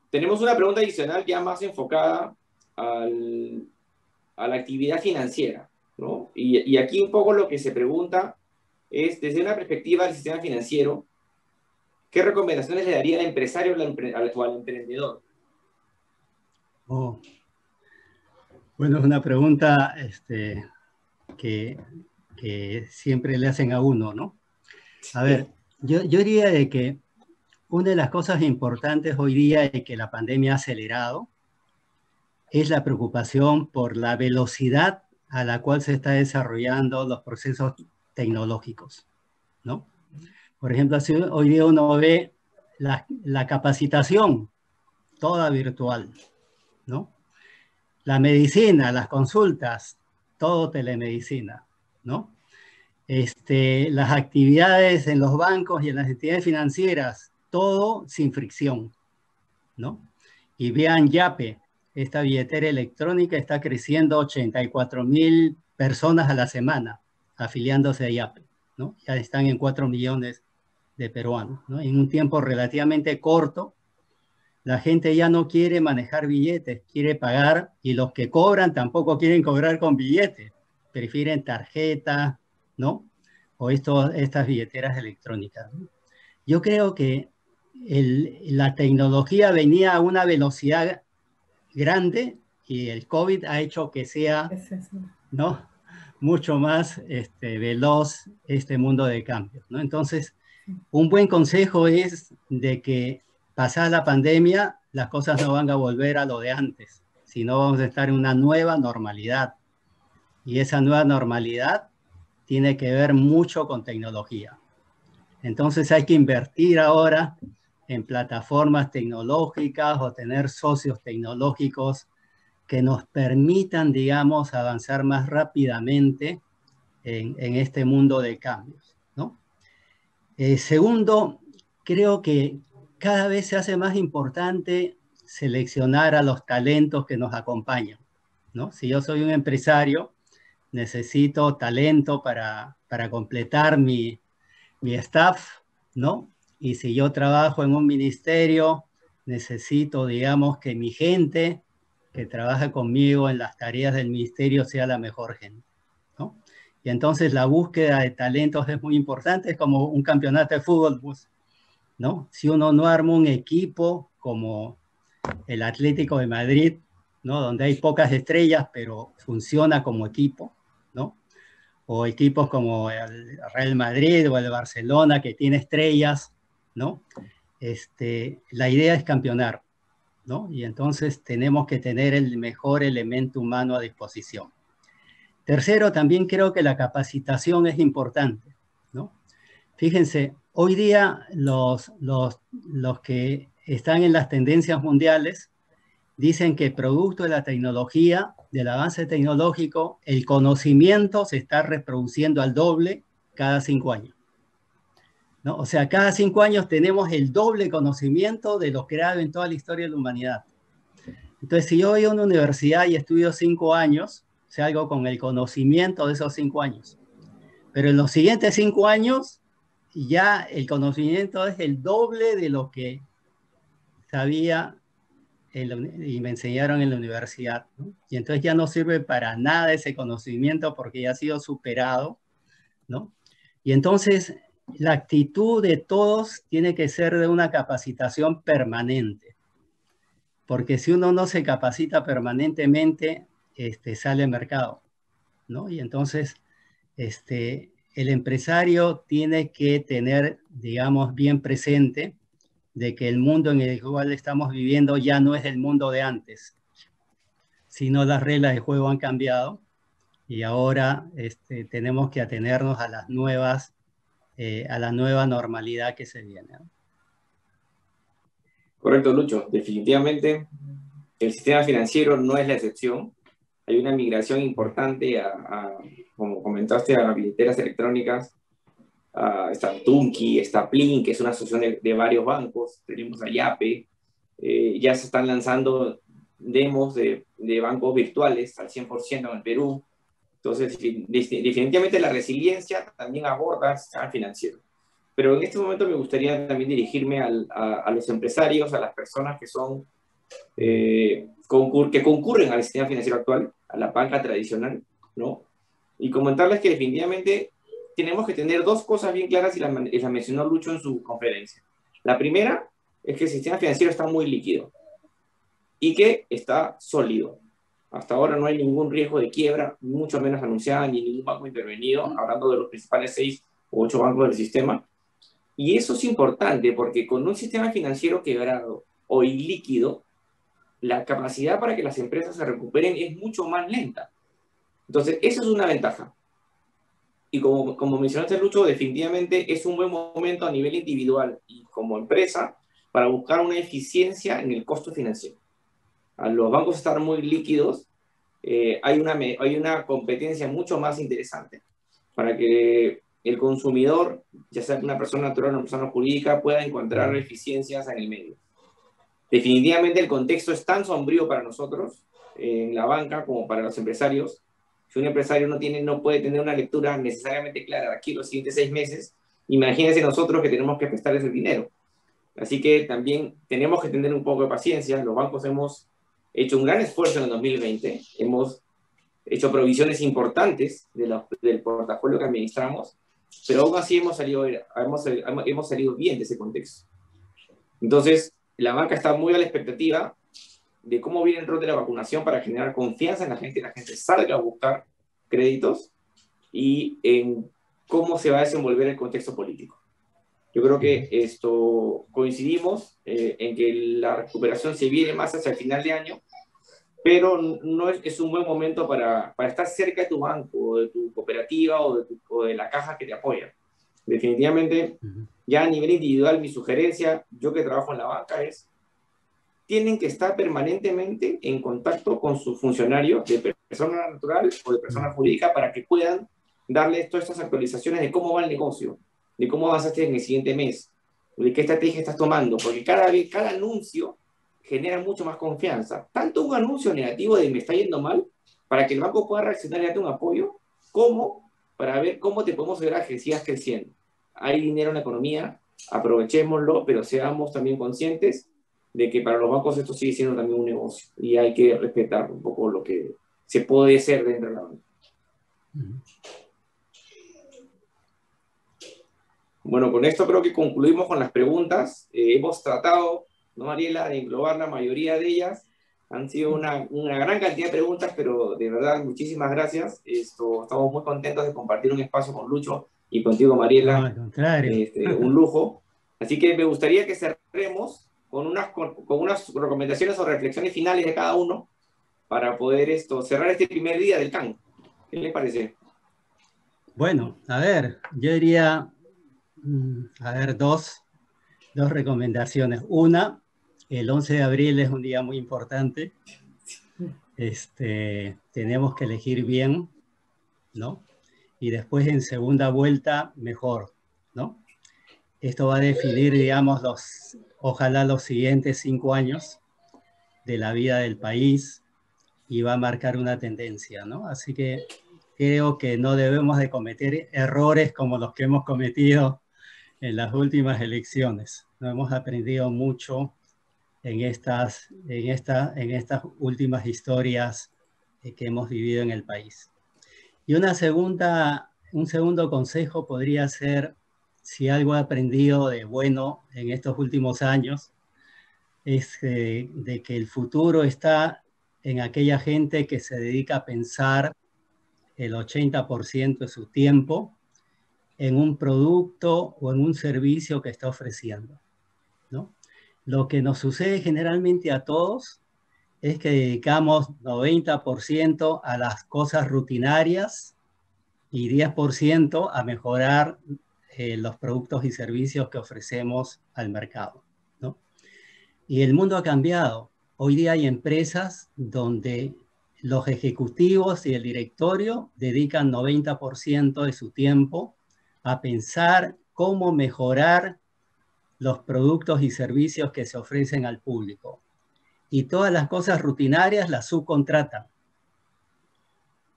S2: Tenemos una pregunta adicional ya más enfocada a la actividad financiera, ¿no? Y aquí un poco lo que se pregunta es, desde una perspectiva del sistema financiero, ¿qué recomendaciones le daría al empresario o al emprendedor?
S1: Bueno, es una pregunta que siempre le hacen a uno, ¿no? A ver, yo diría de que una de las cosas importantes hoy día y que la pandemia ha acelerado es la preocupación por la velocidad a la cual se están desarrollando los procesos tecnológicos, ¿no? Por ejemplo, si hoy día uno ve la capacitación toda virtual, ¿no? La medicina, las consultas, todo telemedicina, ¿no? Las actividades en los bancos y en las entidades financieras, todo sin fricción, ¿no? Y vean Yape, esta billetera electrónica está creciendo 84,000 personas a la semana afiliándose a Yape, ¿no? Ya están en 4 millones de peruanos, ¿no? En un tiempo relativamente corto, la gente ya no quiere manejar billetes, quiere pagar, y los que cobran tampoco quieren cobrar con billetes, prefieren tarjeta, ¿no? O estas billeteras electrónicas, ¿no? Yo creo que la tecnología venía a una velocidad grande y el COVID ha hecho que sea, ¿no?, mucho más veloz este mundo de cambios, ¿no? Entonces, un buen consejo es de que pasada la pandemia, las cosas no van a volver a lo de antes, sino vamos a estar en una nueva normalidad. Y esa nueva normalidad tiene que ver mucho con tecnología. Entonces hay que invertir ahora en plataformas tecnológicas o tener socios tecnológicos que nos permitan, digamos, avanzar más rápidamente en este mundo de cambios, ¿no? Segundo, creo que cada vez se hace más importante seleccionar a los talentos que nos acompañan, ¿no? Si yo soy un empresario, necesito talento para completar mi staff, ¿no? Y si yo trabajo en un ministerio, necesito, digamos, que mi gente que trabaja conmigo en las tareas del ministerio sea la mejor gente, ¿no? Y entonces la búsqueda de talentos es muy importante, es como un campeonato de fútbol, pues, ¿no? Si uno no arma un equipo como el Atlético de Madrid, ¿no?, donde hay pocas estrellas, pero funciona como equipo, ¿no? O equipos como el Real Madrid o el Barcelona, que tiene estrellas, ¿no? La idea es campeonar, ¿no? Y entonces tenemos que tener el mejor elemento humano a disposición. Tercero, también creo que la capacitación es importante, ¿no? Fíjense, hoy día los que están en las tendencias mundiales dicen que producto de la tecnología, del avance tecnológico, el conocimiento se está reproduciendo al doble cada 5 años, ¿no? O sea, cada 5 años tenemos el doble conocimiento de lo creado en toda la historia de la humanidad. Entonces, si yo voy a una universidad y estudio 5 años, salgo con el conocimiento de esos 5 años. Pero en los siguientes 5 años, ya el conocimiento es el doble de lo que sabía y me enseñaron en la universidad, ¿no? Y entonces ya no sirve para nada ese conocimiento porque ya ha sido superado, ¿no? Y entonces la actitud de todos tiene que ser de una capacitación permanente, porque si uno no se capacita permanentemente, sale al mercado, ¿no? Y entonces el empresario tiene que tener, digamos, bien presente de que el mundo en el cual estamos viviendo ya no es el mundo de antes, sino las reglas de juego han cambiado y ahora tenemos que atenernos a las nuevas, a la nueva normalidad que se viene.
S2: Correcto, Lucho. Definitivamente el sistema financiero no es la excepción. Hay una migración importante como comentaste, a billeteras electrónicas. Está Tunki, está Plin, que es una asociación de varios bancos. Tenemos a Yape. Ya se están lanzando demos de bancos virtuales al 100% en el Perú. Entonces, definitivamente la resiliencia también aborda el sistema financiero. Pero en este momento me gustaría también dirigirme a los empresarios, a las personas que son que concurren al sistema financiero actual, a la banca tradicional, ¿no? Y comentarles que definitivamente tenemos que tener dos cosas bien claras y las mencionó Lucho en su conferencia. La primera es que el sistema financiero está muy líquido y que está sólido. Hasta ahora no hay ningún riesgo de quiebra, mucho menos anunciada, ni ningún banco intervenido, hablando de los principales 6 o 8 bancos del sistema. Y eso es importante porque con un sistema financiero quebrado o ilíquido, la capacidad para que las empresas se recuperen es mucho más lenta. Entonces, eso es una ventaja. Y como mencionaste, Lucho, definitivamente es un buen momento a nivel individual y como empresa para buscar una eficiencia en el costo financiero. A los bancos estar muy líquidos, hay una competencia mucho más interesante para que el consumidor, ya sea una persona natural o una persona jurídica, pueda encontrar eficiencias en el medio. Definitivamente el contexto es tan sombrío para nosotros, en la banca, como para los empresarios. Si un empresario no puede tener una lectura necesariamente clara de aquí los siguientes 6 meses, imagínense nosotros que tenemos que prestarles el dinero. Así que también tenemos que tener un poco de paciencia. Los bancos hemos hecho un gran esfuerzo en el 2020, hemos hecho provisiones importantes del portafolio que administramos, pero aún así hemos salido bien de ese contexto. Entonces, la banca está muy a la expectativa de cómo viene el rol de la vacunación para generar confianza en la gente salga a buscar créditos y en cómo se va a desenvolver el contexto político. Yo creo que coincidimos en que la recuperación se viene más hacia el final de año, pero no es un buen momento para estar cerca de tu banco, o de tu cooperativa, o de la caja que te apoya. Definitivamente, ya a nivel individual, mi sugerencia, yo que trabajo en la banca, tienen que estar permanentemente en contacto con sus funcionarios de persona natural o de persona jurídica para que puedan darles todas estas actualizaciones de cómo va el negocio, de cómo avanzaste en el siguiente mes, de qué estrategia estás tomando, porque cada anuncio genera mucho más confianza. Tanto un anuncio negativo de me está yendo mal, para que el banco pueda reaccionar y darte un apoyo, como para ver cómo te podemos ayudar a que sigas creciendo. Hay dinero en la economía, aprovechémoslo, pero seamos también conscientes de que para los bancos esto sigue siendo también un negocio y hay que respetar un poco lo que se puede hacer dentro de la banca. Bueno, con esto creo que concluimos con las preguntas. Hemos tratado, ¿no, Mariela?, de englobar la mayoría de ellas. Han sido una gran cantidad de preguntas, pero de verdad, muchísimas gracias. Estamos muy contentos de compartir un espacio con Lucho y contigo, Mariela.
S1: No, al contrario.
S2: Un lujo. Así que me gustaría que cerremos con unas recomendaciones o reflexiones finales de cada uno para poder cerrar este primer día del CAN. ¿Qué les parece?
S1: Bueno, a ver, yo diría, dos recomendaciones. Una, el 11 de abril es un día muy importante. Tenemos que elegir bien, ¿no? Y después en segunda vuelta, mejor, ¿no? Esto va a definir, digamos, ojalá los siguientes 5 años de la vida del país y va a marcar una tendencia, ¿no? Así que creo que no debemos de cometer errores como los que hemos cometido en las últimas elecciones. No hemos aprendido mucho en estas últimas historias que hemos vivido en el país. Y un segundo consejo podría ser, si algo he aprendido de bueno en estos últimos años, es de que el futuro está en aquella gente que se dedica a pensar el 80% de su tiempo en un producto o en un servicio que está ofreciendo, ¿no? Lo que nos sucede generalmente a todos es que dedicamos 90% a las cosas rutinarias y 10% a mejorar los productos y servicios que ofrecemos al mercado, ¿no? Y el mundo ha cambiado. Hoy día hay empresas donde los ejecutivos y el directorio dedican 90% de su tiempo a pensar cómo mejorar los productos y servicios que se ofrecen al público. Y todas las cosas rutinarias las subcontratan.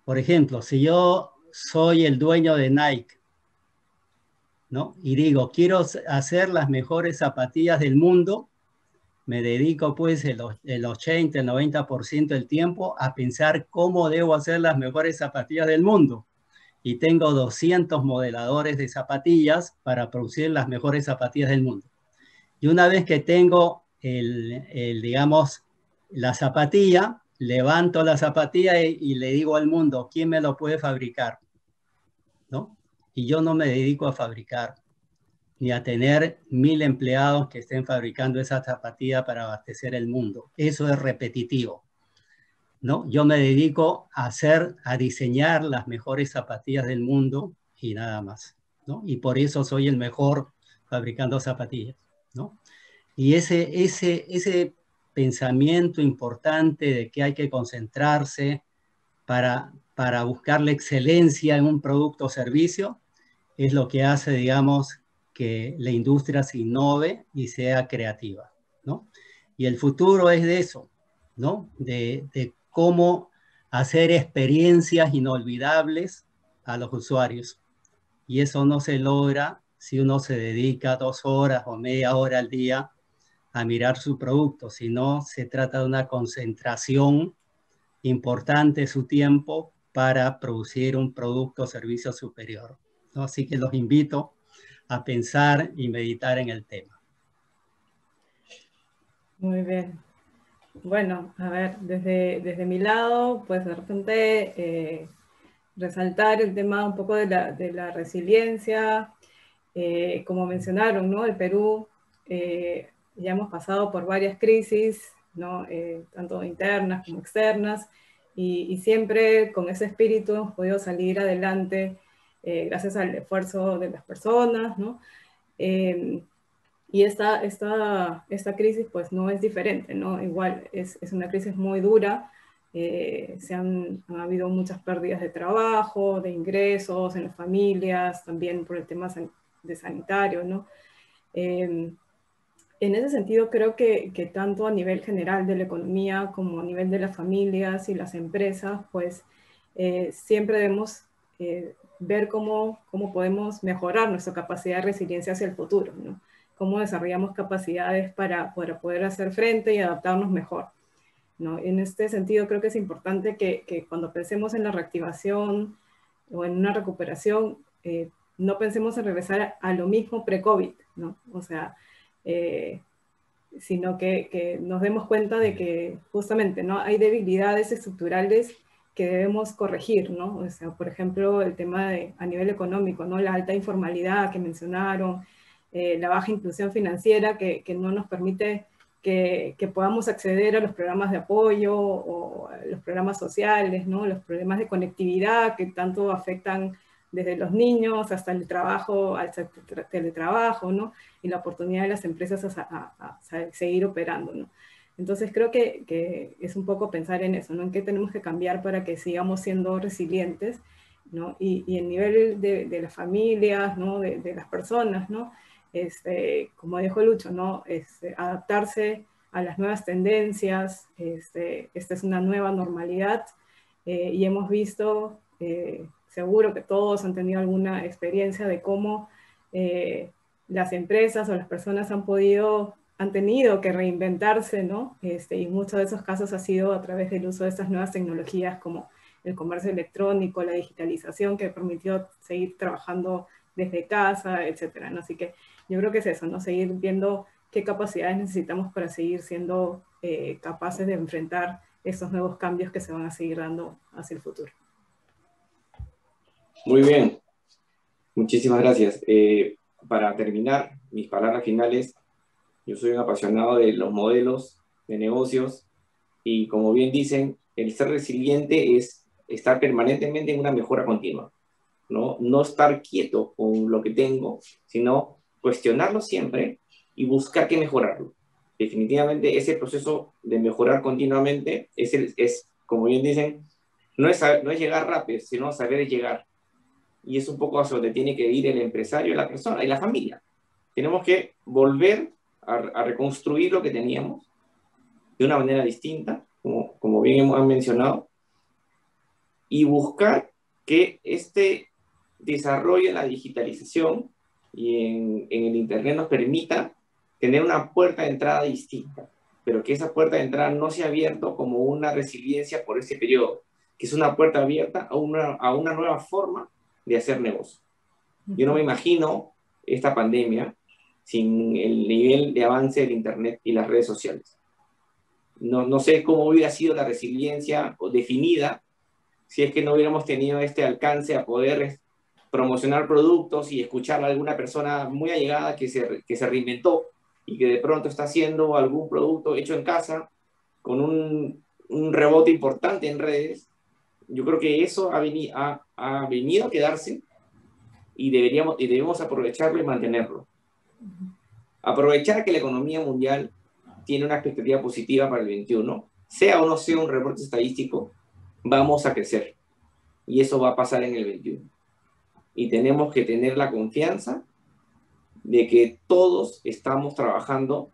S1: Por ejemplo, si yo soy el dueño de Nike, ¿no? Y digo, quiero hacer las mejores zapatillas del mundo, me dedico pues el 80, el 90% del tiempo a pensar cómo debo hacer las mejores zapatillas del mundo. Y tengo 200 modeladores de zapatillas para producir las mejores zapatillas del mundo. Y una vez que tengo digamos, la zapatilla, levanto la zapatilla y le digo al mundo, ¿quién me lo puede fabricar? ¿No? Y yo no me dedico a fabricar, ni a tener 1000 empleados que estén fabricando esa zapatilla para abastecer el mundo. Eso es repetitivo, ¿no? Yo me dedico a diseñar las mejores zapatillas del mundo y nada más, ¿no? Y por eso soy el mejor fabricando zapatillas, ¿no? Y ese pensamiento importante de que hay que concentrarse para buscar la excelencia en un producto o servicio, es lo que hace, digamos, que la industria se innove y sea creativa, ¿no? Y el futuro es de eso, ¿no? De cómo hacer experiencias inolvidables a los usuarios. Y eso no se logra si uno se dedica 2 horas o media hora al día a mirar su producto, sino se trata de una concentración importante de su tiempo para producir un producto o servicio superior, ¿no? Así que los invito a pensar y meditar en el tema.
S3: Muy bien. Bueno, a ver, desde mi lado, pues de repente resaltar el tema un poco de la resiliencia. Como mencionaron, ¿no? El Perú ya hemos pasado por varias crisis, ¿no? Tanto internas como externas, y siempre con ese espíritu hemos podido salir adelante gracias al esfuerzo de las personas, ¿no? Y esta crisis pues no es diferente, ¿no? Igual es una crisis muy dura. Han habido muchas pérdidas de trabajo, de ingresos en las familias, también por el tema de sanitario, ¿no? En ese sentido, creo que tanto a nivel general de la economía como a nivel de las familias y las empresas, pues siempre debemos ver cómo podemos mejorar nuestra capacidad de resiliencia hacia el futuro, ¿no? Cómo desarrollamos capacidades para poder hacer frente y adaptarnos mejor, ¿no? En este sentido, creo que es importante que cuando pensemos en la reactivación o en una recuperación, no pensemos en regresar a lo mismo pre-COVID, ¿no? O sea, sino que nos demos cuenta de que justamente, ¿no? Hay debilidades estructurales que debemos corregir, ¿no? O sea, por ejemplo, el tema a nivel económico, ¿no? La alta informalidad que mencionaron, la baja inclusión financiera que no nos permite que podamos acceder a los programas de apoyo o a los programas sociales, ¿no? Los problemas de conectividad que tanto afectan desde los niños hasta el trabajo, al teletrabajo, ¿no? Y la oportunidad de las empresas a seguir operando, ¿no? Entonces creo que es un poco pensar en eso, ¿no? En qué tenemos que cambiar para que sigamos siendo resilientes, ¿no? Y el nivel de las familias, ¿no? De las personas, ¿no? Como dijo Lucho, ¿no? Adaptarse a las nuevas tendencias, esta es una nueva normalidad y hemos visto, seguro que todos han tenido alguna experiencia de cómo las empresas o las personas han tenido que reinventarse, ¿no? Y muchos de esos casos ha sido a través del uso de estas nuevas tecnologías como el comercio electrónico, la digitalización que permitió seguir trabajando desde casa, etcétera, ¿no? Así que yo creo que es eso, ¿no? Seguir viendo qué capacidades necesitamos para seguir siendo capaces de enfrentar estos nuevos cambios que se van a seguir dando hacia el futuro.
S2: Muy bien, muchísimas gracias. Para terminar, mis palabras finales, yo soy un apasionado de los modelos de negocios y como bien dicen, el ser resiliente es estar permanentemente en una mejora continua, ¿no? No estar quieto con lo que tengo, sino cuestionarlo siempre y buscar qué mejorarlo. Definitivamente ese proceso de mejorar continuamente es como bien dicen, no es llegar rápido, sino saber llegar. Y es un poco hacia donde tiene que ir el empresario, la persona y la familia. Tenemos que volver a reconstruir lo que teníamos de una manera distinta, como bien han mencionado, y buscar que este desarrollo en la digitalización y en el Internet nos permita tener una puerta de entrada distinta, pero que esa puerta de entrada no sea abierta como una resiliencia por ese periodo, que es una puerta abierta a una nueva forma de hacer negocio. Yo no me imagino esta pandemia sin el nivel de avance del Internet y las redes sociales. No sé cómo hubiera sido la resiliencia definida si es que no hubiéramos tenido este alcance a poder promocionar productos y escuchar a alguna persona muy allegada que se reinventó y que de pronto está haciendo algún producto hecho en casa con un rebote importante en redes. Yo creo que eso ha venido a quedarse y debemos aprovecharlo y mantenerlo. Aprovechar que la economía mundial tiene una expectativa positiva para el 21, sea o no sea un reporte estadístico, vamos a crecer. Y eso va a pasar en el 21. Y tenemos que tener la confianza de que todos estamos trabajando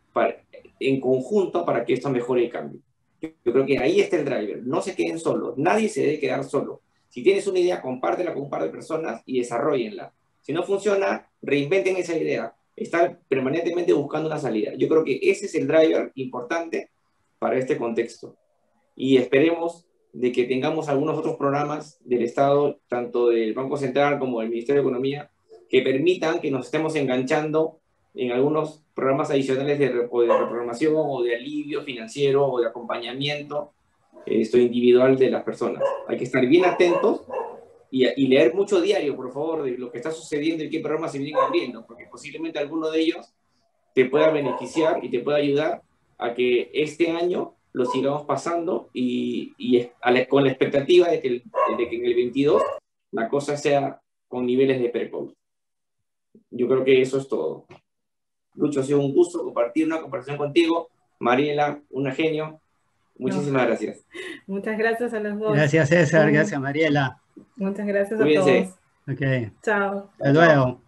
S2: en conjunto para que esto mejore y cambie. Yo creo que ahí está el driver. No se queden solos. Nadie se debe quedar solo. Si tienes una idea, compártela con un par de personas y desarróllenla. Si no funciona, reinventen esa idea. Estar permanentemente buscando una salida. Yo creo que ese es el driver importante para este contexto. Y esperemos de que tengamos algunos otros programas del Estado, tanto del Banco Central como del Ministerio de Economía, que permitan que nos estemos enganchando en algunos programas adicionales de reprogramación o de alivio financiero o de acompañamiento individual de las personas. Hay que estar bien atentos y leer mucho diario, por favor, de lo que está sucediendo y qué programas se vienen abriendo, porque posiblemente alguno de ellos te pueda beneficiar y te pueda ayudar a que este año lo sigamos pasando con la expectativa de que en el 22 la cosa sea con niveles de pre-COVID. Yo creo que eso es todo. Lucho, ha sido un gusto compartir una conversación contigo. Mariela, una genio. Muchísimas gracias.
S3: Muchas gracias a los dos.
S1: Gracias, César. Gracias, Mariela.
S3: Muchas gracias.
S2: Cuídense.
S3: A todos.
S1: Ok.
S3: Chao.
S1: Hasta luego.